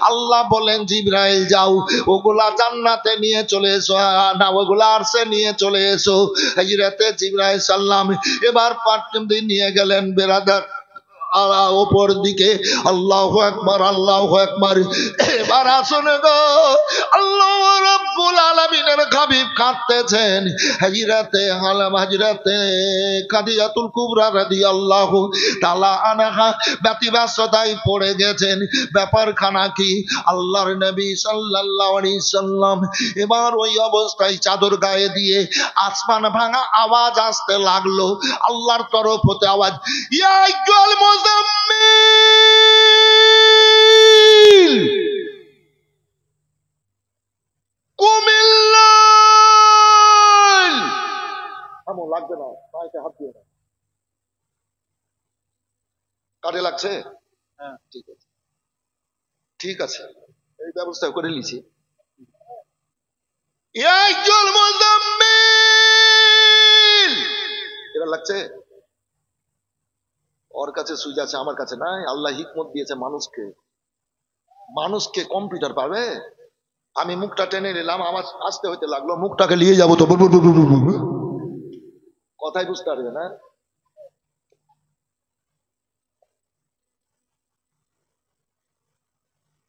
আল্লাহ বলেন, জিবরাইল যাও, ওগুলা জান্নাতে নিয়ে চলে এসো, না ওগুলা আরশে নিয়ে চলে এসো। হযরতে জিবরাইল সাল্লাম এবার পাটকে নিয়ে গেলেন বেরাদার ওপর দিকে। আল্লাহু আকবার, আল্লাহু আকবার। এবার আসুন গো, আল্লাহ রাব্বুল আলামিনের হাবিব কাঁদতেছেন। হযরতে খাদিজাতুল কুবরা রাদিয়াল্লাহু তাআলা আনহা ব্যতিব্যস্ততায় পড়ে গেছেন। ব্যাপারখানা কি? আল্লাহর নবী সাল্লাল্লাহু আলাইহি সাল্লাম এবার ওই অবস্থায় চাদর গায়ে দিয়ে আসমান ভাঙা আওয়াজ আসতে লাগলো। আল্লাহর তরফ হতে আওয়াজ, ইয়া আইয়ুহাল মুজাম্মিল কুমিল লাইল। আমো লাগবে না, পায়ে হাত দিও না। কাজে লাগছে? হ্যাঁ, ঠিক আছে, ঠিক আছে, এই ব্যবস্থা করে নিয়েছি। ইয়া আইয়ুহাল মুজাম্মিল, এবার লাগছে? ওর কাছে সুইচ আছে, আমার কাছে নাই। আল্লাহ হিকমত দিয়েছে মানুষকে। মানুষকে কম্পিউটার পারবে? আমি মুখটা টেনে নিলাম, আমার আসতে হইতে লাগলো, মুখটাকে নিয়ে যাবো তো কথাই বুঝতে পারবে না।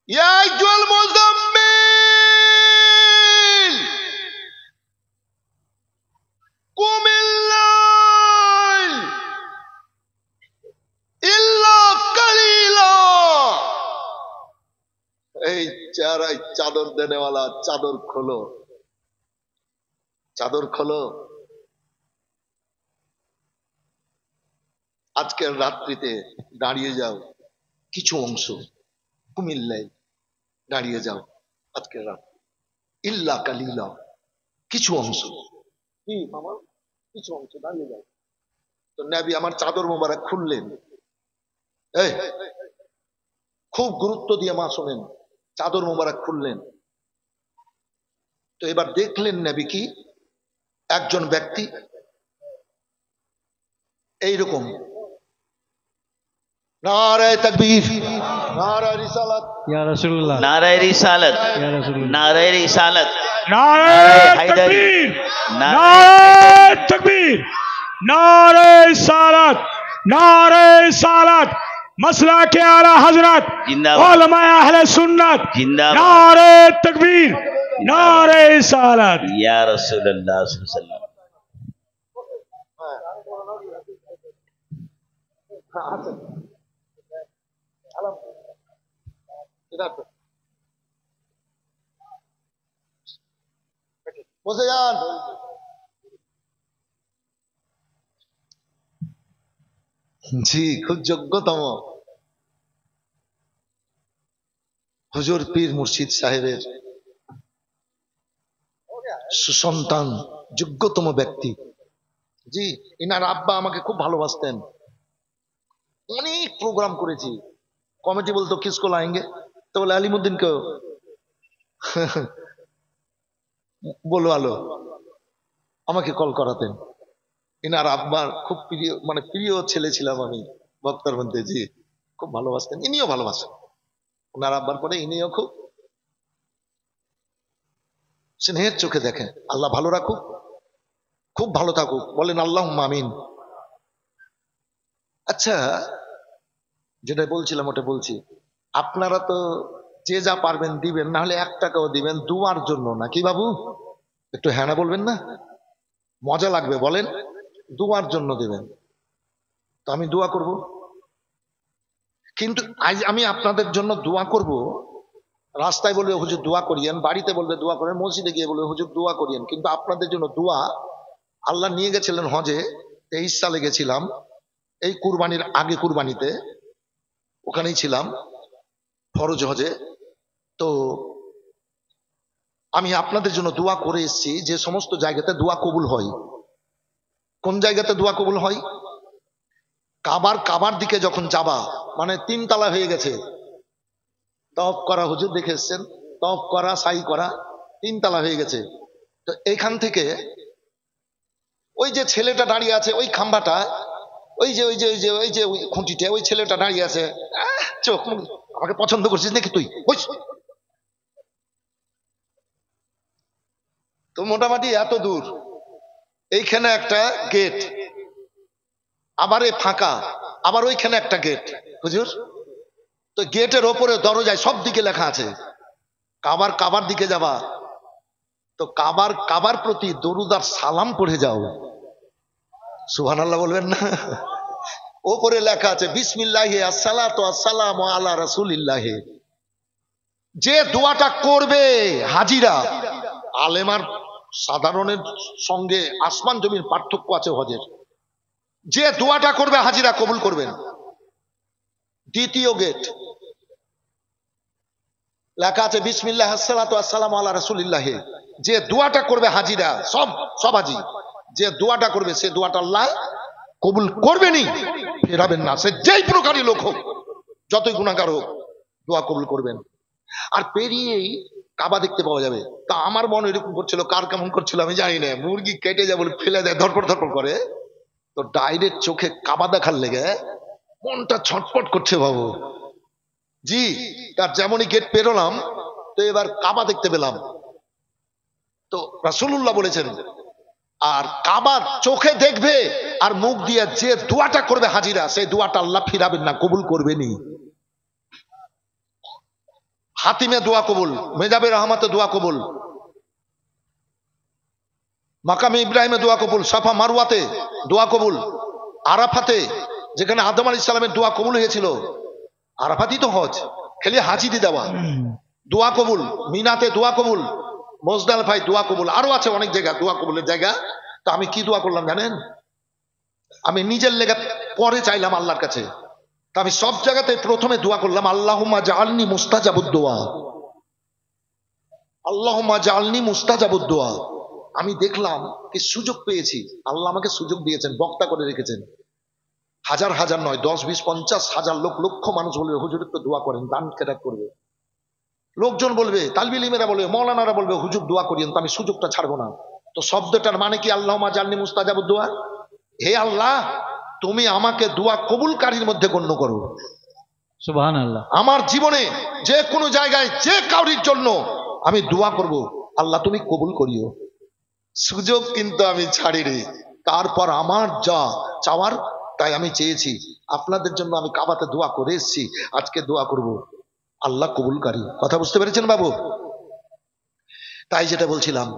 ইয়া আইয়ুহাল মুজাম্মিল কুমিল লাইল ইল্লা কালিলা। এই চেহারায় চাদর দেনেওয়ালা, চাদর খোলো, চাদর খোলো। আজকের রাত্রিতে দাঁড়িয়ে যাও, কিছু অংশ কুমিল্লায় দাঁড়িয়ে যাও আজকের রাত। ইল্লা কালিলা, কিছু অংশ। কি মামা? কিছু অংশ দাঁড়িয়ে যাও। তো নবী আমার চাদর মোবারক খুললেন। এই খুব গুরুত্ব দিয়ে মা শোনেন, চাদর মোবারক খুললেন। তো এবার দেখলেন নবী কি একজন ব্যক্তি এইরকম, নারায়ে তাকবীর, নারায়ে রিসালাত, ইয়া রাসূলুল্লাহ, নারায়ে রিসালাত, ইয়া রাসূলুল্লাহ, নারায়ে রিসালাত, নারায়ে হায়দারি, তাকবীর, নারায়ে নারায়ে তাকবীর, নারায়ে সালাত, নারায়ে সালাত, মাসলাকে আলা হযরত জিন্দাবাদ, উলামায়ে আহলে সুন্নাত, জিন্দাবাদ, নারায়ে তাকবীর, নারায়ে সালাত। ইয়া রাসূলুল্লাহ সাল্লাল্লাহু আলাইহি ওয়াসাল্লাম। বসে যান। জি, খুব যোগ্যতম হুজুর পীর মুর্শিদ সাহেবের সুসন্তান, যোগ্যতম ব্যক্তি। জি, ইনার আব্বা আমাকে খুব ভালোবাসতেন। অনেক প্রোগ্রাম করেছি, কমিটি বলতো কিসকো লাएंगे, তো বলে আলিমুদ্দিনকে বলো আলো, আমাকে কল করাতেন। ইনার আব্বার খুব প্রিয়, মানে প্রিয় ছেলে ছিলাম আমি বক্তার মধ্যে। জি, খুব ভালোবাসতেন, ইনিও ভালোবাসেন। ওনার আব্বার পরে ইনিও খুব স্নেহের চোখে দেখেন। আল্লাহ ভালো রাখুক, খুব ভালো থাকুক, বলেন আল্লাহুম্মা আমিন। আচ্ছা, যেটা বলছিলাম ওটা বলছি, আপনারা তো যে যা পারবেন দিবেন, না হলে 1 টাকাও দিবেন দুয়ার জন্য, নাকি বাবু? একটু হ্যাঁ না বলবেন না? মজা লাগবে, বলেন। দুয়ার জন্য দিবেন, তো আমি দোয়া করব। কিন্তু আজ আমি আপনাদের জন্য দোয়া করব। রাস্তায় বলবে হুজুর দোয়া করিয়েন, বাড়িতে বলবে দোয়া করেন, মসজিদে গিয়ে বলবে হুজুর দোয়া করিয়েন, কিন্তু আপনাদের জন্য দোয়া আল্লাহ নিয়ে গেছিলেন হজে। 23 সালে গেছিলাম, এই কুরবানির আগে কুরবানিতে ওখানেই ছিলাম ফরজ হজে। তো আমি আপনাদের জন্য দোয়া করে এসেছি যে সমস্ত জায়গাতে দোয়া কবুল হয়। কোন জায়গাতে দোয়া কবুল হয়? কাবার দিকে যখন যাবা, মানে 3 তালা হয়ে গেছে, তওয়াফ করা, হুজুর দেখে এসছেন, তওয়াফ করা, সাই করা, 3 তালা হয়ে গেছে। তো এইখান থেকে ওই যে ছেলেটা দাঁড়িয়ে আছে ওই খাম্বাটা, ওই যে ওই যে ওই যে ওই যে ওই খুঁটিতে ওই ছেলেটা দাঁড়িয়ে আছে, চোখ মুখ, আমাকে পছন্দ করছিস নাকি তুই? তো মোটামুটি এত দূর, এইখানে একটা গেট, আবার এই ফাঁকা, আবার ওইখানে একটা গেট। হুজুর, তো গেটের ওপরে দরজায় সব দিকে লেখা আছে কাবার দিকে যাবা, তো কাবার প্রতি দরুদ আর সালাম পড়ে যাও। সুবহানাল্লাহ বলবেন না? ওপরে লেখা আছে বিসমিল্লাহি আসসালাতু আসসালামু আলা রাসূলিল্লাহ। যে দোয়াটা করবে হাজিরা, আলেমার সাধারণের সঙ্গে আসমান জমির পার্থক্য আছে হজের। যে দোয়াটা করবে হাজিরা কবুল করবেন। দ্বিতীয় গেট লেখা আছে বিসমিল্লাহ আসসালাতু আসসালামু আলা রাসূলিল্লাহ। যে দোয়াটা করবে হাজিরা, সব হাজি, যে দোয়াটা করবে সে দোয়াটা আল্লাহ কবুল করবেনই, ফেরাবেন না। সে যেই প্রকারই লোক হোক, যতই গুনাহগার হোক, দোয়া কবুল করবেন। আর পেরিয়েই কাবা দেখতে পাওয়া যাবে। তা আমার মন এরকম করছিল, কার কেমন করছিল আমি জানি না, মুরগি কেটে যাবো ফেলে দেয় ধরপড় করে, তো ডাইরেক্ট চোখে কাবা দেখার লেগে মনটা ছটফট করছে বাবু। জি, তার যেমনই গেট পেরোলাম, তো এবার কাবা দেখতে পেলাম। তো রাসূলুল্লাহ বলেছেন, আর কাবা চোখে দেখবে আর মুখ দিয়ে যে দোয়াটা করবে হাজিরা, সেই দোয়াটা আল্লাহ ফিরাবেন না, কবুল করবেনই। হাতিমে দোয়া কবুল, মেজাবে রহমতে দোয়া কবুল, মাকামে ইব্রাহিমে দোয়া কবুল, সাফা মারওয়াতে দোয়া কবুল, আরাফাতে যেখানে আদম আলাইহিস সালামের দোয়া কবুল হয়েছিল, আরাফাতই তো হজ, খালি হাজি দিয়ে দেওয়া, দোয়া কবুল, মিনাতে দোয়া কবুল, মুজদালিফায় দোয়া কবুল, আরো আছে অনেক জায়গা দোয়া কবুলের জায়গা। তো আমি কি দোয়া করলাম জানেন? আমি নিজের লেগে পরে চাইলাম আল্লাহর কাছে। তা আমি সব জায়গাতে প্রথমে দোয়া করলাম আল্লাহুম্মা জাআলনি মুস্তাজাবুদ দোয়া, আল্লাহুম্মা জাআলনি মুস্তাজাবুদ দোয়া। আমি দেখলাম কি সুযোগ পেয়েছি, আল্লাহ আমাকে সুযোগ দিয়েছেন, বক্তা করে রেখেছেন। হাজার হাজার নয়, 10, 20, 50 হাজার লক্ষ মানুষ বলবে হুজুর একটু দোয়া করেন, দান খেরাত করবে। লোকজন বলবে, তালবে ইলমেরা বলবে, মৌলানারা বলবে হুজুর দোয়া করিয়েন, তো আমি সুযোগটা ছাড়বো না। তো শব্দটার মানে কি? আল্লাহুম্মা জাআলনি মুস্তাজাবুদ দোয়া, হে আল্লাহ তুমি আমাকে দোয়া কবুলকারীর মধ্যে গণ্য করো। সুবহানাল্লাহ। আমার জীবনে যে কোনো জায়গায় যে কাউরির জন্য আমি দোয়া করব, আল্লাহ তুমি কবুল করিও। সুযোগ কিন্তু আমি ছাড়িনি। তারপর আমার যা চাওয়ার তাই আমি চেয়েছি। আপনাদের জন্য আমি কাবাতে দোয়া করে এসেছি, আজকে দোয়া করব, আল্লাহ কবুলকারী। কথা বুঝতে পেরেছেন বাবু? তাই যেটা বলছিলাম,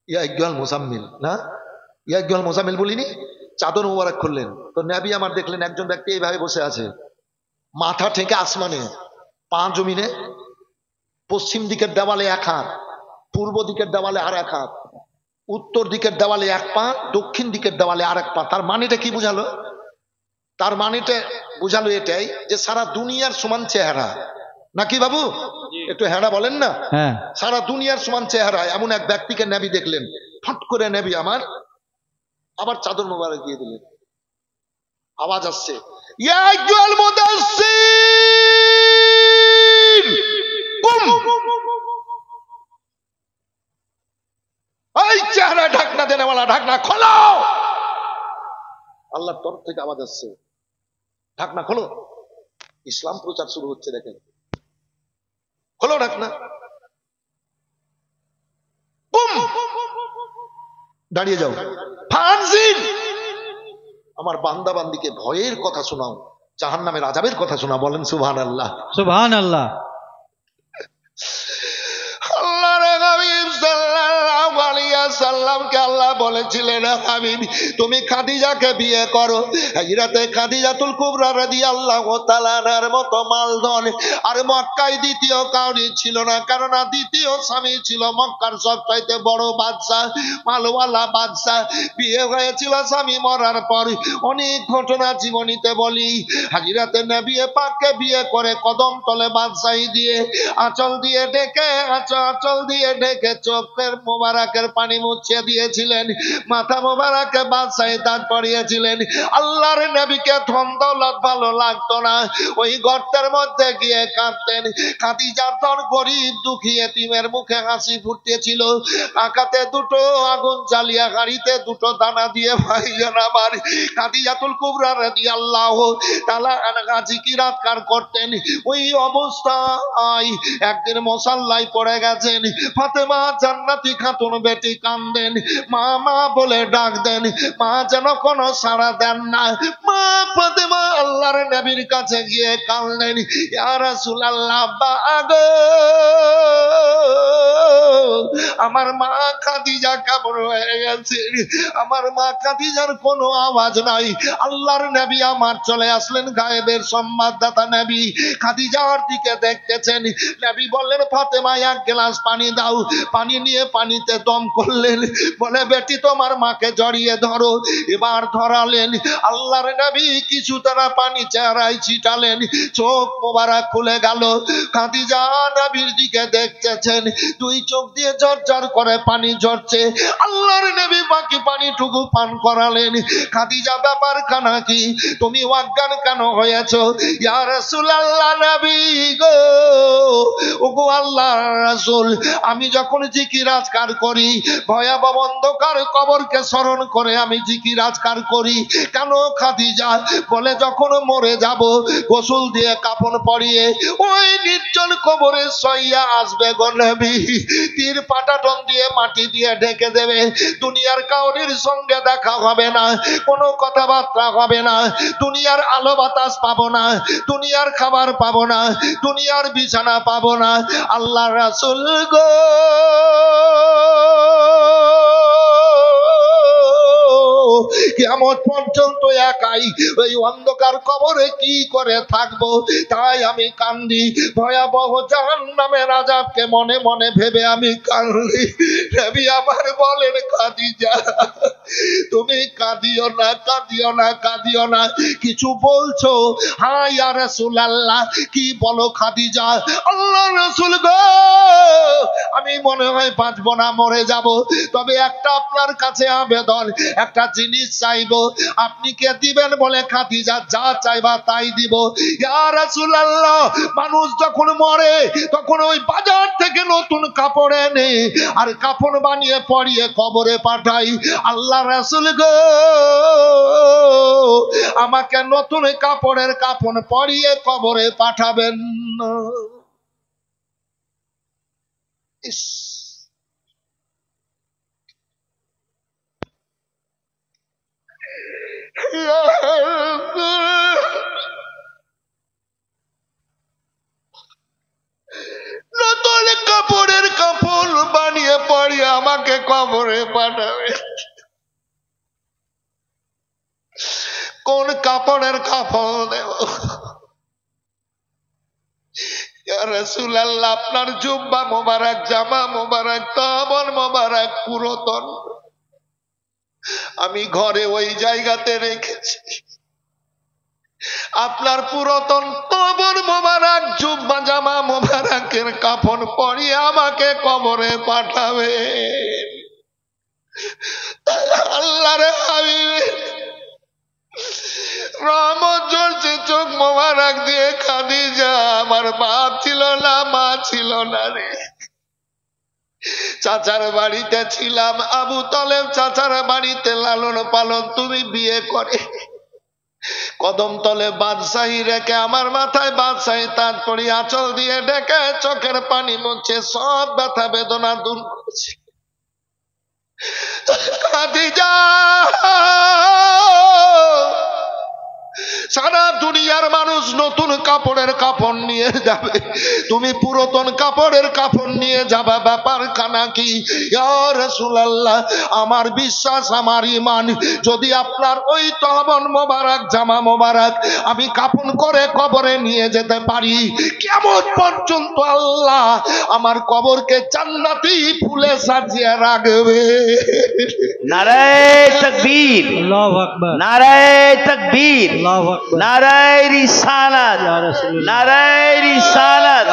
ইয়া আইয়ুহাল মুজাম্মিল, না ইয়া আইয়ুহাল মুজাম্মিল বলিনি, চাদর মোবারক খুললেন, তো নবী আমার দেখলেন একজন ব্যক্তি এইভাবে বসে আছে, মাথা থেকে আসমানে, পা জমিনে, পশ্চিম দিকের দেওয়ালে 1 হাত, পূর্ব দিকের দেওয়ালে আর 1 হাত, উত্তর দিকের দেওয়ালে এক পা, দক্ষিণ দিকের দেওয়ালে আরেক পা। তার মানেটা কি বুঝালো? তার মানেটা বুঝালো এটাই যে সারা দুনিয়ার সমান চেহারা, নাকি বাবু? একটু হ্যাঁ বলেন না। হ্যাঁ। সারা দুনিয়ার সমান চেহারা এমন এক ব্যক্তিকে নবী দেখলেন, ফট করে নবী আমার আবার চাদর মোবারক দিয়ে দিলেন। আওয়াজ আসছে, ইয়া আইয়ুহাল মুদাসসির কুম। এই চেহারা ঢাকনা দেনেওয়ালা, ঢাকনা খোলো। আল্লাহর তরফ থেকে আওয়াজ আসছে, ঢাকনা খোলো। ইসলাম প্রচার শুরু হচ্ছে, দেখেন, খোলো ঢাকনা। কুম, দাঁড়িয়ে যাও। ফানজিল, আমার বান্দা বান্দিকে ভয়ের কথা শোনাও, জাহান্নামের আযাবের কথা শোনাও। বলেন সুবহানাল্লাহ। সুবহানাল্লাহ। আল্লাহর হাবিব সাল্লাল্লাহু আলাইহি ওয়াসাল্লামকে আল্লাহ বলেছিলেন, হাবিব তুমি খাদিজাকে বিয়ে করো। হযরতে খাদিজাতুল কুবরা রাদিয়াল্লাহু তাআলা আনহার মতো মালধন আর মক্কায় দ্বিতীয় কাউরি ছিল না, কারণ দ্বিতীয় স্বামী ছিল মক্কার সবচাইতে বড় বাদশা, মালওয়ালা বাদশা। বিয়ে হয়েছিল স্বামী মরার পর। অনেক ঘটনা জীবনীতে বলি। হযরতে নবী পাককে বিয়ে করে কদম তলে বাদশাহী দিয়ে আঁচল দিয়ে ঢেকে, আঁচল দিয়ে ঢেকে চোখের মোবারকের পানি মুছিয়ে দিয়েছিলেন, মাথা মোবারকে বাদশাহী দাঁত পরিয়েছিলেন। আল্লাহর নবীকে ধন দৌলত ভালো লাগতো না, ওই গর্তের মধ্যে গিয়ে কাঁদতেন। খাদিজার ধন গরিব দুঃখী এতিমের মুখে হাসি ফুটতেছিল। আকাতে দুটো আগুন জ্বালিয়ে হাড়িতে দুটো দানা দিয়ে ভাইজান আমার খাদিজাতুল কুবরা রাদিয়াল্লাহু তাআলা আনহা জিকিরাতকার করতেন। ওই অবস্থায় একদিন মুসাল্লায় পড়ে গেছেন। ফাতেমা জান্নাতি খাতুন বেটি কান্দেন, মা মা বলে ডাক দেন, মা যেন কোনো সাড়া দেন না। মা ফাতেমা আল্লাহর নবীর কাছে গিয়ে কাঁদলেন, ইয়া রাসূলুল্লাহ, বাগো আমার মা খাদিজা কেমন হয়ে গেছে, আমার মা খাদিজার কোনো আওয়াজ নাই। আল্লাহর নবী আমার চলে আসলেন, গায়েবের সংবাদদাতা নবী খাদিজার দিকে দেখতেছেন। নবী বললেন, ফাতেমা এক গ্লাস পানি দাও। পানি নিয়ে পানিতে দম করলেন, বলে বেটি তোমার মাকে জড়িয়ে ধরো। এবার ধরালেন, আল্লাহর নবী কিছু তারা পানি চেহারায় ছিটালেন, চোখ মোবারক খুলে গেল। খাদিজা নবীর দিকে দেখতেছেন, দুই চোখ দিয়ে ঝরঝর করে পানি ঝরছে। আল্লাহর নবী বাকি পানিটুকু পান করালেন। খাদিজা, ব্যাপার খানা কি, তুমি অজ্ঞান কেন হয়েছো? ইয়া রাসূলুল্লাহ, নবী গো, ওগো আল্লাহর রাসূল, আমি যখন জিকির আজকার করি, ভয়াবহ অন্ধকার কবরকে স্মরণ করে আমি জিকির আজকার করি। কেন খাদিজা? বলে যখন মরে যাব, গোসল দিয়ে কাফন পরিয়ে ওই নির্জন কবরে সইয়া আসবে গো নবী, তীর পাটাটন দিয়ে মাটি দিয়ে ঢেকে দেবে। দুনিয়ার কাউরির সঙ্গে দেখা হবে না, কোনো কথাবার্তা হবে না, দুনিয়ার আলো বাতাস পাবো না, দুনিয়ার খাবার পাবো না, দুনিয়ার বিছানা পাবো না। আল্লাহ রাসূল গো, কিয়ামত পর্যন্ত একাই ওই অন্ধকার কবরে কি করে থাকবো? তাই আমি কান্দি, ভয়াবহ জাহান্নামের আযাবকে মনে মনে ভেবে আমি কান্দি। নবী আমার বলেন, খাদিজা তুমি কাঁদিও না, কাঁদিও না, কাঁদিও না। কিছু বলছো? হ্যাঁ ইয়া রাসূলুল্লাহ। কি বলো খাদিজা? আল্লাহ রাসূল গো, আমি মনে হয় বাঁচবো না, মরে যাব। তবে একটা আপনার কাছে আবেদন, একটা জিনিস চাইবো, আপনি কে দিবেন? বলে খাদিজা, যা চাইবা তাই দিব। ইয়া রাসূলুল্লাহ, মানুষ যখন মরে তখন ওই বাজার থেকে নতুন কাপড় এনে আর কাফন বানিয়ে পরিয়ে কবরে পাঠাই। আল্লাহ রাসূল গো, আমাকে নতুন কাপড়ের কাফন পরিয়ে কবরে পাঠাবেন না। ইস, নতুন কাপড়ের কাফন বানিয়ে পরিয়ে আমাকে কবরে পাঠাবে। কোন কাপড়ের কাফন দেব? ইয়া রাসূলুল্লাহ, আপনার জুব্বা মোবারক, জামা মোবারক, তাবন মোবারক পুরাতন, আমি ঘরে ওই জায়গাতে রেখেছি। আপনার পুরাতন কবর মোবারক, জুব্বা জামা মোবারকের কাফন পরিয়ে আমাকে কবরে পাঠাবে। আল্লাহর হাবিব রহমত জ্বলছে চোখ মোবারক দিয়ে। খাদিজা, আমার বাপ ছিল না, মা ছিল না রে। চাচার বাড়িতে ছিলাম, আবু তলেব চাচার বাড়িতে লালন পালন, তুমি বিয়ে করে কদম তলে বাদশাহী রেখে আমার মাথায় বাদশাহী তাজ পরি আঁচল দিয়ে ডেকে চোখের পানি মুছে সব ব্যথা বেদনা দূর করেছে। খাদিজা, সারা দুনিয়ার মানুষ নতুন কাপড়ের কাফন নিয়ে যাবে, তুমি পুরাতন কাপড়ের কাফন নিয়ে যাবা, ব্যাপার কানা কি? ইয়া রাসূলুল্লাহ, আমার বিশ্বাস, আমার ঈমান, যদি আপনার ওই তহবন মোবারক, জামা মোবারক আমি কাফন করে কবরে নিয়ে যেতে পারি, কিয়ামত পর্যন্ত আল্লাহ আমার কবরকে জান্নাতি ফুলে সাজিয়ে রাখবে। নারায়ে তাকবীর, আল্লাহু আকবার, নারায়ে তাকবীর, আল্লাহু আকবার, নারায়ে রিসালাত, ইয়া রাসূলুল্লাহ, নারায়ে রিসালাত।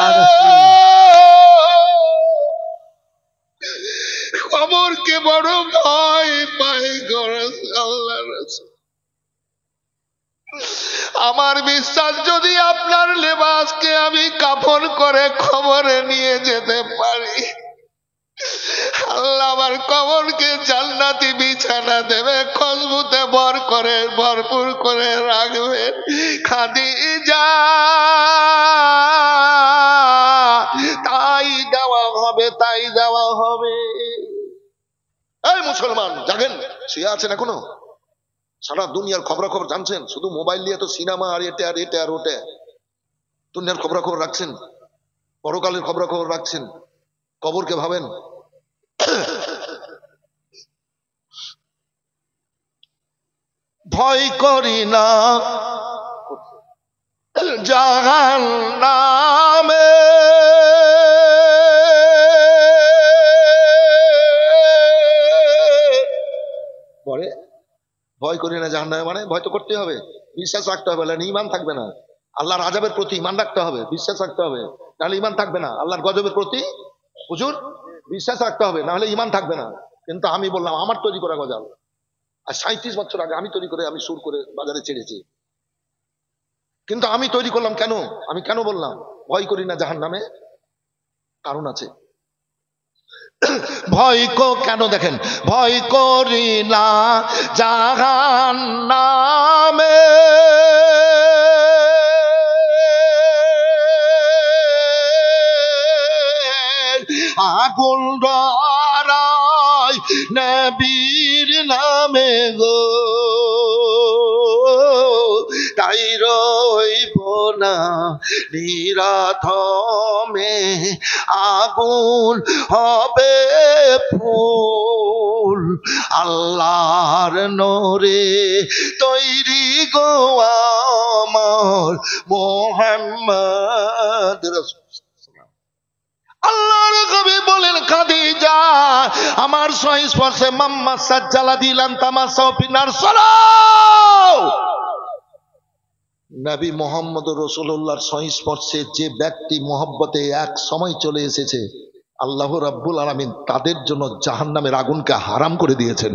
কবরকে বড় ভয় পায় আল্লাহ রাসূল। আমার বিশ্বাস, যদি আপনার লেবাসকে আমি কাফন করে কবরে নিয়ে যেতে পারি, আল্লাহ আমার কবরকে জান্নাতি বিছানা দেবে, খুশবুতে ভরপুর করে রাখবেন। খাদিজা, তাই দেওয়া হবে, তাই দেওয়া হবে। এই মুসলমান জাগেন, শুয়ে আছেন এখনো? সারা দুনিয়ার খবরাখবর জানছেন? শুধু মোবাইল নিয়ে তো সিনেমা আর এটা আর এটা আর ওটা, দুনিয়ার খবরাখবর রাখছেন, পরকালের খবরাখবর রাখছেন, কবরকে ভাবেন। ভয় করি না জাহান্নামে, পরে ভয় করি না জাহান্নামে মানে ভয় তো করতে হবে, বিশ্বাস রাখতে হবে, না ঈমান থাকবে না। আল্লাহর আযাবের প্রতি ঈমান রাখতে হবে, বিশ্বাস রাখতে হবে, নাহলে ঈমান থাকবে না। আল্লাহর গজবের প্রতি হুজুর বিশ্বাস রাখতে হবে, না হলে ঈমান থাকবে না। কিন্তু আমি বললাম আমার তৈরি করা গজল, আর 37 বছর আগে আমি তৈরি করে, আমি সুর করে বাজারে ছেড়েছি। কিন্তু আমি তৈরি করলাম কেন? আমি কেন বললাম ভয় করি না জাহান্নামে? কারণ আছে। ভয় কেন দেখেন, ভয় করি না জাহান্নামে, আগুন ধরায় নবীর নামে গো, তাই রইব না নিরাধমে, আগুন হবে ফুল আল্লাহর নূরে তৈরি গো আমার মুহাম্মদ রাসূল। আল্লাহর নবী বলেন, খাদিজা, আমার সংস্পর্শে মাম্মা সাজ্জালা দিলাম তামাসাও ফিনার সালাও। নবী মুহাম্মদ রাসূলুল্লাহর সংস্পর্শে যে ব্যক্তি মহব্বতে এক সময় চলে এসেছে, আল্লাহ রাব্বুল আলামিন তাদের জন্য জাহান্নামের আগুনকে হারাম করে দিয়েছেন।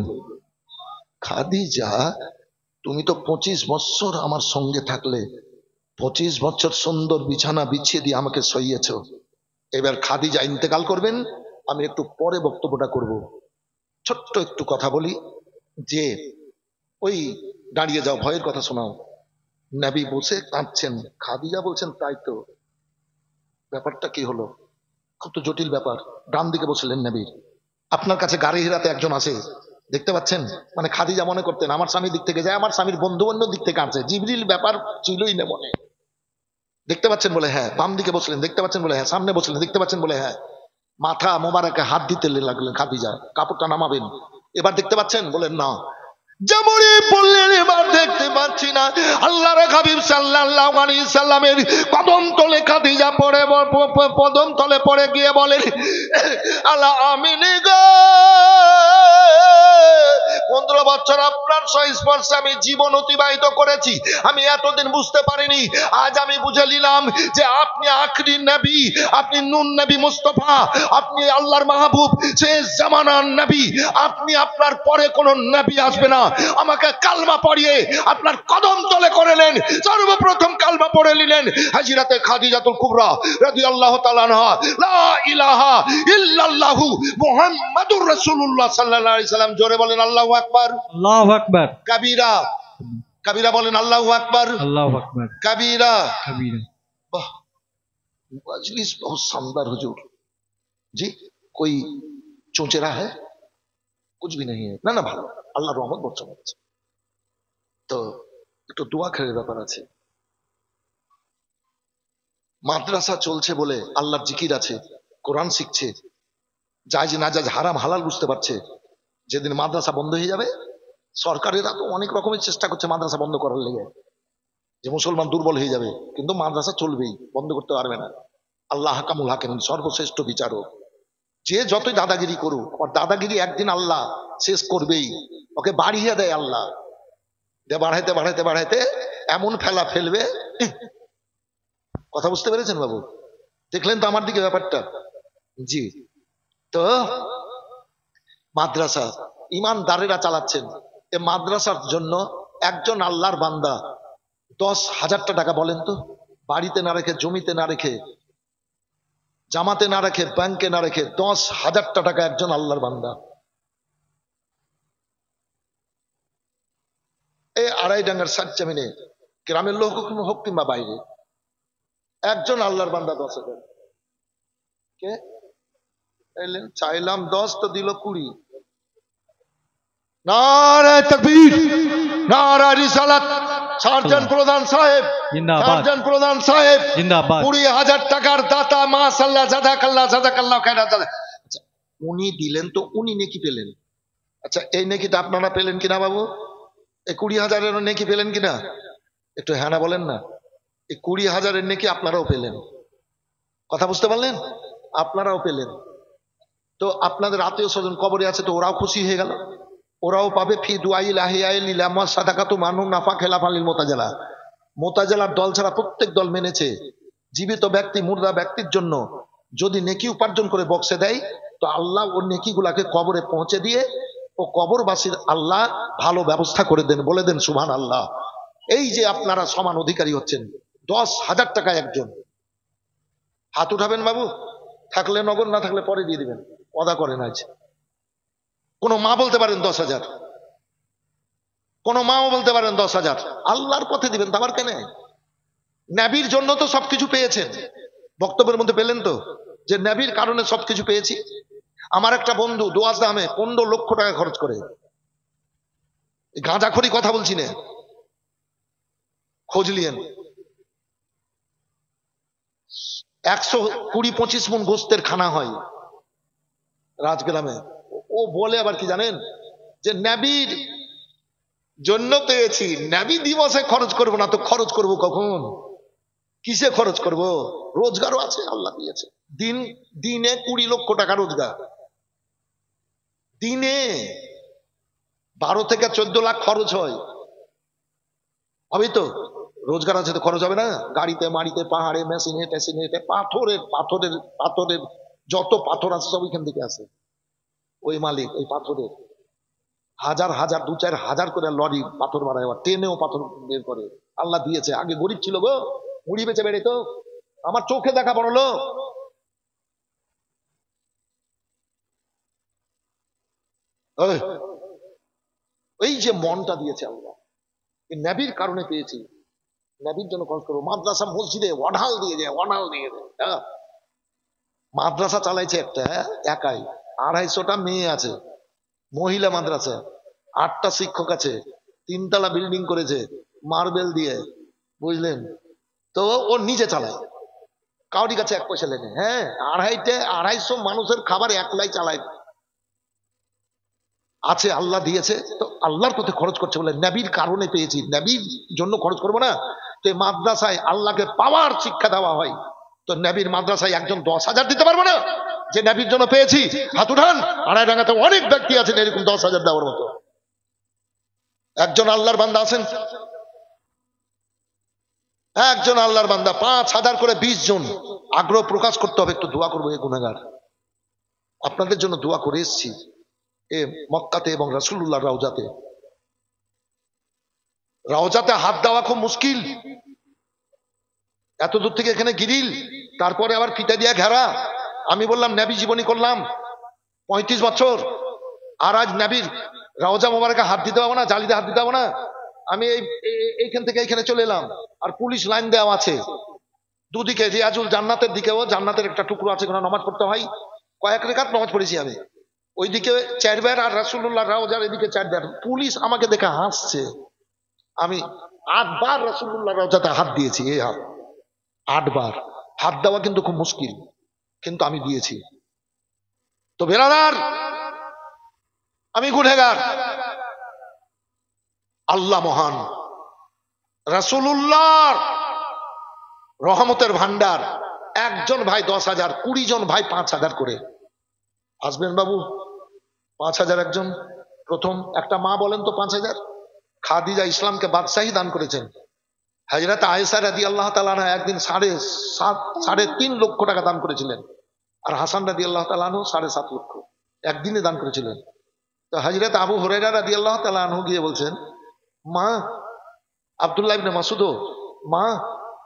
খাদিজা, তুমি তো 25 বছর আমার সঙ্গে থাকলে, 25 বছর সুন্দর বিছানা বিছিয়ে দিয়ে আমাকে সইয়েছ। এবার খাদিজা ইন্তেকাল করবেন, আমি একটু পরে বক্তব্যটা করব। ছোট্ট একটু কথা বলি যে, ওই দাঁড়িয়ে যাও, ভয়ের কথা শোনাও। নবী বসে কাঁদছেন, খাদিজা বলছেন তাই তো, ব্যাপারটা কি হলো? খুব তো জটিল ব্যাপার। ডান দিকে বসলেন নবীর, আপনার কাছে গাড়ি হিরাতে একজন আসে, দেখতে পাচ্ছেন? মানে খাদিজা মনে করতেন আমার স্বামীর দিক থেকে যায়, আমার স্বামীর বন্ধু বান্ধব দিক থেকে আসে, জিবরিল ব্যাপার ছিলই না মনে। দেখতে পাচ্ছেন বলে হ্যাঁ। বাম দিকে বসলেন, দেখতে পাচ্ছেন বলে হ্যাঁ। সামনে বসলেন, দেখতে পাচ্ছেন বলে হ্যাঁ। মাথা মোবারকে হাত দিতে লাগলেন খাদিজা, কাপড়টা নামাবেন, এবার দেখতে পাচ্ছেন? বলেন না। যেমনই বললেন এবার দেখতে পাচ্ছি না। আল্লাহর হাবিব সাল্লাল্লাহু আলাইহি সাল্লামের কদম তলে খাদিজা পড়ে, কদম তলে পড়ে গিয়ে বলেন, আলা আমিন গো 15 বছর আপনার সংস্পর্শে আমি জীবন অতিবাহিত করেছি, আমি এতদিন বুঝতে পারিনি। আজ আমি বুঝে নিলাম যে আপনি আখরি নবী, আপনি নূর নবী মুস্তাফা, আপনি আল্লাহর মাহবুব, শেষ জামানার নবী। আপনি আপনার পরে কোন নবী আসবে না। আমাকে কালমা পড়িয়ে আপনার কদম তলে করেলেন, সর্বপ্রথম কালমা পড়ে নিলেন হযরতে খাদিজাতুল কুবরা রাদিয়াল্লাহু তাআলা আনহা, লা ইলাহা ইল্লাল্লাহু মুহাম্মাদুর রাসূলুল্লাহ সাল্লাল্লাহু আলাইহি সাল্লাম। জোরে বলেন আল্লাহু আকবার। আল্লাহু আকবার। কবিরা, কবিরা বলেন আল্লাহু আকবার। আল্লাহু আকবার। कबीरा। कबीरा। वाह, मजलिस बहुत शानदार हुजूर जी। कोई चोचेरा है? कुछ भी नहीं है, ना ना ভালো, আল্লাহর রহমত বর্ষণ হচ্ছে। তো একটু দোয়া খেলার ব্যাপার আছে। মাদ্রাসা চলছে বলে আল্লাহর জিকির আছে, কোরআন শিখছে, জায়েজ নাজায়েজ হারাম হালাল বুঝতে পারছে। যেদিন মাদ্রাসা বন্ধ হয়ে যাবে, সরকারেরা তো অনেক রকমের চেষ্টা করছে মাদ্রাসা বন্ধ করার লেগে, যে মুসলমান দুর্বল হয়ে যাবে, কিন্তু মাদ্রাসা চলবেই, বন্ধ করতে পারবে না। আল্লাহ হাকামুল হাকিম, সর্বশ্রেষ্ঠ বিচারক। যে যতই দাদাগিরি করুক, ওর দাদাগিরি একদিন আল্লাহ শেষ করবেই, ওকে বাড়িয়ে দেয় আল্লাহ, বাড়াইতে বাড়াইতে বাড়াইতে এমন ফেলা ফেলবে। কথা বুঝতে পেরেছেন বাবু? দেখলেন তো আমার দিকে ব্যাপারটা? জি। তো মাদ্রাসা ইমানদারেরা চালাচ্ছেন। এ মাদ্রাসার জন্য একজন আল্লাহর বান্দা 10,000 টাকা, বলেন তো, বাড়িতে না রেখে, জমিতে না রেখে, জামাতে না রেখে, ব্যাংকে না রেখে 10,000 টাকা একজন আল্লাহর বান্দা। এই আড়াইডাঙ্গার সাতজামিনে গ্রামের লোক হোক কিংবা বাইরে, একজন আল্লাহর বান্দা 10,000। কে এলেন? চাইলাম 10, তো দিল 20। নারে তাকবীর, নারে রিসালাত। সার্জন প্রধান সাহেব, জিন্দাবাদ। সার্জন প্রধান সাহেব জিন্দাবাদ। 20,000 টাকার দাতা, মাশাআল্লাহ, জাযাকাল্লাহ, জাযাকাল্লাহ খায়রাত। আচ্ছা, উনি দিলেন তো উনি নেকি পেলেন। আচ্ছা, এই নেকিটা আপনারা পেলেন কিনা বাবু? এই 20,000-এর নেকি পেলেন কিনা? একটু হ্যাঁ না বলেন না। এই 20,000-এর নেকি আপনারাও পেলেন। কথা বুঝতে পারলেন? আপনারাও পেলেন। তো আপনাদের আত্মীয় স্বজন কবরে আছে, তো ওরাও খুশি হয়ে গেল, ওরাও পাবে। ফি দুআইল আহিয়াইল ইলামা সাদাকাতু মানু নাফা খেলাফালিল মোতাজালা। মোতাজালার দল ছাড়া প্রত্যেক দল মেনেছে, জীবিত ব্যক্তি মুর্দা ব্যক্তির জন্য যদি নেকি উপার্জন করে বক্সে দেয়, তো আল্লাহ ওর নেকিগুলাকে কবরে পৌঁছে দিয়ে ও কবরবাসীর আল্লাহ ভালো ব্যবস্থা করে দেন। বলে দেন সুবহানাল্লাহ। এই যে আপনারা সমান অধিকারী হচ্ছেন। 10,000 টাকা একজন। হাত উঠাবেন বাবু, থাকলে নগদ, না থাকলে পরে দিয়ে দিবেন, ওয়াদা করেন। আজ কোন মা বলতে পারেন 10,000, কোন মাও বলতে পারেন 10,000, আল্লাহর পথে দিবেন। তো আবার কেন? নবীর জন্য তো সবকিছু পেয়েছেন। বক্তব্যের মধ্যে পেলেন তো যে নবীর কারণে সবকিছু পেয়েছি। আমার একটা বন্ধু দোয়াজ দামে 15 লক্ষ টাকা খরচ করে, গাঁজাখড়ি কথা বলছি না, খোঁজ লিয়েন। 120-25 মণ গোস্তের খানা হয় রাজগ্রামে। ও বলে আবার কি জানেন, যে নবীর জন্য পেয়েছি, নবী দিবসে খরচ করবো না তো খরচ করব কখন? কিসে খরচ করব? রোজগারও আছে, আল্লাহ দিয়েছে। দিনে 20 লক্ষ টাকা রোজগার, দিনে 12 থেকে 14 লাখ খরচ হয়। হবে তো? রোজগার আছে তো খরচ হবে না? গাড়িতে মাড়িতে পাহাড়ে মেশিনে টেশিনে পাথরের পাথরের পাথরের যত পাথর আছে সব এখান থেকে আসে। ওই মালিক ওই পাথরের হাজার হাজার 2-4 হাজার করে লরি পাথর বাড়ায়, আবার ট্রেনেও পাথর বের করে। আল্লাহ দিয়েছে। আগে গরিব ছিল গো, মুড়ি বেচে বেড়ে তো, আমার চোখে দেখা বড় লোক। এই যে মনটা দিয়েছে আল্লাহ, এই নবীর কারণে পেয়েছি। নবীর জন্য খরচ করবো। মাদ্রাসা মসজিদে ওয়াঢাল দিয়ে যায়, ওয়াঢাল দিয়ে যায়। মাদ্রাসা চালাইছে একটা, একাই 250টা মেয়ে আছে, মহিলা মাদ্রাসা, 8টা শিক্ষক আছে, 3 তলা বিল্ডিং করেছে মার্বেল দিয়ে, বুঝলেন তো? ও নিজে চালায়, কাউরি কাছে 1 পয়সা লেনে। হ্যাঁ, 250 মানুষের খাবার একলাই চালায়। আছে, আল্লাহ দিয়েছে, তো আল্লাহর পথে খরচ করছে বলে নবীর কারণে পেয়েছি, নবীর জন্য খরচ করবো না? তো মাদ্রাসায় আল্লাহকে পাওয়ার শিক্ষা দেওয়া হয়, তো নবীর মাদ্রাসায় একজন 10,000 দিতে পারবো না? যে নবীর জন্য পেয়েছি, হাত উঠান। আড়াইডাঙ্গাতে অনেক ব্যক্তি আছেন এরকম 10,000 দেওয়ার মতো। একজন আল্লাহর বান্দা আছেন, একজন আল্লাহর বান্দা 5,000 করে 20 জন আগ্রহ প্রকাশ করতে হবে, একটু দোয়া করবো। এই গুনাহগার আপনাদের জন্য দোয়া করে এসেছি এ মক্কাতে এবং রাসূলুল্লাহ রওজাতে। রওজাতে হাত দেওয়া খুব মুশকিল, এত দূর থেকে এখানে গিরিল, তারপরে আবার ফিতা দিয়ে ঘেরা। আমি বললাম নবী জীবনী করলাম 35 বছর, আর আজ নবীর রওজা মোবারকে হাত দিতে পারবো না, জালিতে হাত দিতে পারবো না। আমি এইখান থেকে এইখানে চলে এলাম, আর পুলিশ লাইন দেওয়া আছে দুদিকে, রিয়াজুল জান্নাতের দিকেও জান্নাতের একটা টুকরো আছে, ওখানে নামাজ পড়তে হয়। কয়েক রেখাত নামাজ পড়েছি আমি, ওইদিকে 4 বার আর রাসূলুল্লাহ রওজার এদিকে 4 বার। পুলিশ আমাকে দেখে হাসছে। আমি 8 বার রাসূলুল্লাহ রওজাতে হাত দিয়েছি, এই হাত 8 বার। হাত দেওয়া কিন্তু খুব মুশকিল, কিন্তু আমি দিয়েছি। তো বেরাদার, আমি গুনহগার, আল্লাহ মহান, রাসূলুল্লাহর রহমতের ভান্ডার। একজন ভাই 10,000, 20 জন ভাই 5,000 করে আসবেন বাবু। 5,000 একজন। প্রথম একটা মা বলেন তো 5,000। খাদিজা ইসলামকে বাদশাহী দান করেছেন। হযরত আয়েশা রাদিয়াল্লাহু তাআলা আনহা একদিন 3.5 লক্ষ টাকা দান করেছিলেন, আর হাসান রাদিয়াল্লাহু তাআলা আনহু 7.5 লক্ষ একদিনে দান করেছিলেন। তো হযরত আবু হুরায়রা রাদিয়াল্লাহু তাআলা আনহু গিয়ে বলছেন, মা, আব্দুল্লাহ ইবনে মাসউদও মা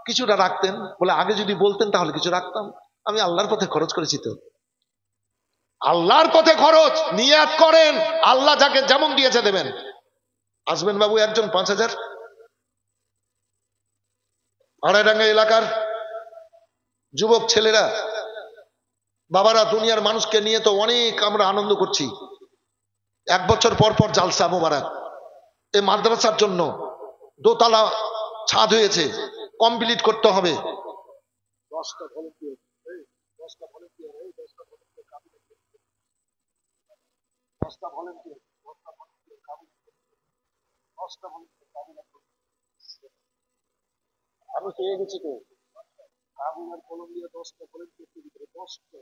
কিছুটা রাখতেন, বলে আগে যদি বলতেন তাহলে কিছু রাখতাম, আমি আল্লাহর পথে খরচ করেছি। তো আল্লাহর পথে খরচ, নিয়াত করেন, আল্লাহ যাকে যেমন দিয়েছে দেবেন। আসবেন বাবু একজন 5,000। আড়াইডাঙ্গা এলাকার যুবক ছেলেরা, বাবারা, দুনিয়ার মানুষকে নিয়ে তো অনেক আমরা আনন্দ করছি। 1 বছর পর পর জালসা মোবারক। এই মাদ্রাসার জন্য 2 তলা ছাদ হয়েছে, কমপ্লিট করতে হবে। 10টা ভলান্টিয়ার, 10টা ভলান্টিয়ার, 10টা ভলান্টিয়ার, 10টা ভলান্টিয়ার। আমি পেয়ে গেছি তো, কাবুল আর কলম্বিয়া 10টা ভলান্টিয়ার, 10টা।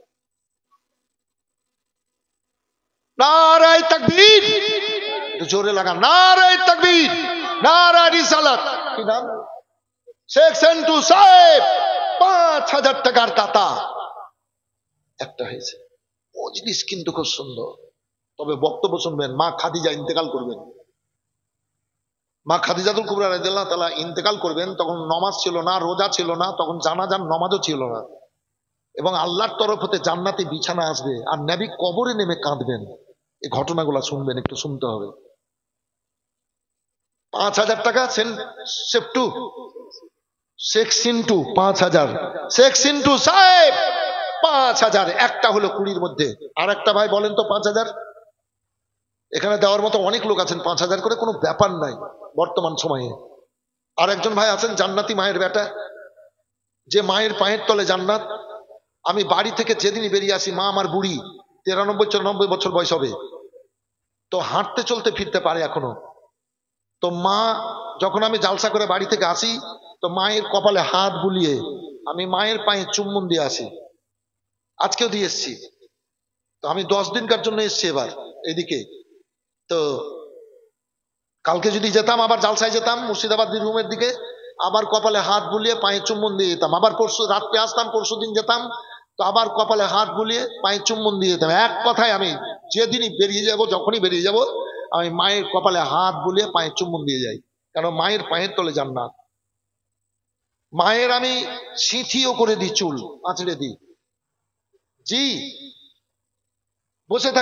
নারায়ে তাকবীর, একটু জোরে লাগা, নারায়ে তাকবীর, নারায়ে রিসালাত। কি নাম? শেখ সেন্টু সাহেব 5,000 টাকার দাতা একটা হয়েছে। মজলিস কিন্তু খুব সুন্দর, তবে বক্তব্য শুনবেন। মা খাদিজা ইন্তেকাল করবেন, মা খাদিজাতুল কুবরা রাদিয়াল্লাহু তাআলা ইন্তেকাল করবেন, তখন নামাজ ছিল না, রোজা ছিল না, তখন জানাজার নামাজও ছিল না, এবং আল্লাহর তরফ হতে জান্নাতি বিছানা আসবে, আর নবী কবরে নেমে কাঁদবেন। এই ঘটনাগুলো শুনবেন, একটু শুনতে হবে। 5,000 টাকা সেফটু, শেখ সিন্টু 5,000, শেখ সিন্টু সাহেব 5,000। একটা হলো 20-র মধ্যে। আর একটা ভাই বলেন তো 5,000। এখানে দেওয়ার মতো অনেক লোক আছেন, 5,000 করে কোনো ব্যাপার নাই বর্তমান সময়ে। আর একজন ভাই আছেন জান্নাতি মায়ের বেটা, যে মায়ের পায়ের তলে জান্নাত। আমি বাড়ি থেকে যেদিনই বেরিয়ে আসি, মা আমার বুড়ি, 93-94 বছর বয়স হবে, তো হাঁটতে চলতে ফিরতে পারে এখনো। তো মা, যখন আমি জালসা করে বাড়ি থেকে আসি, তো মায়ের কপালে হাত বুলিয়ে আমি মায়ের পায়ে চুম্বন দিয়ে আসি। আজকেও দিয়ে এসছি। তো আমি 10 দিনকার জন্য এসছি এবার এদিকে। তো কালকে যদি যেতাম, আবার জালসায় যেতাম মুর্শিদাবাদ বীরভূমের দিকে, আবার কপালে হাত বুলিয়ে পায়ে চুম্বন দিয়ে যেতাম। আবার পরশু রাত্রে আসতাম, পরশু দিন যেতাম, তো আবার কপালে হাত বুলিয়ে পায়ে চুম্বন দিয়ে যেতাম। এক কথায় আমি যেদিনই বেরিয়ে যাব, যখনই বেরিয়ে যাব, আমি মায়ের কপালে হাত বুলিয়ে পায়ে চুম্বন দিয়ে যাই, কারণ মায়ের পায়ের তলে জান্নাত। মায়ের আমি সিঁথিও করে দিই, চুল আঁচড়ে দিই। জি, বসে থাক।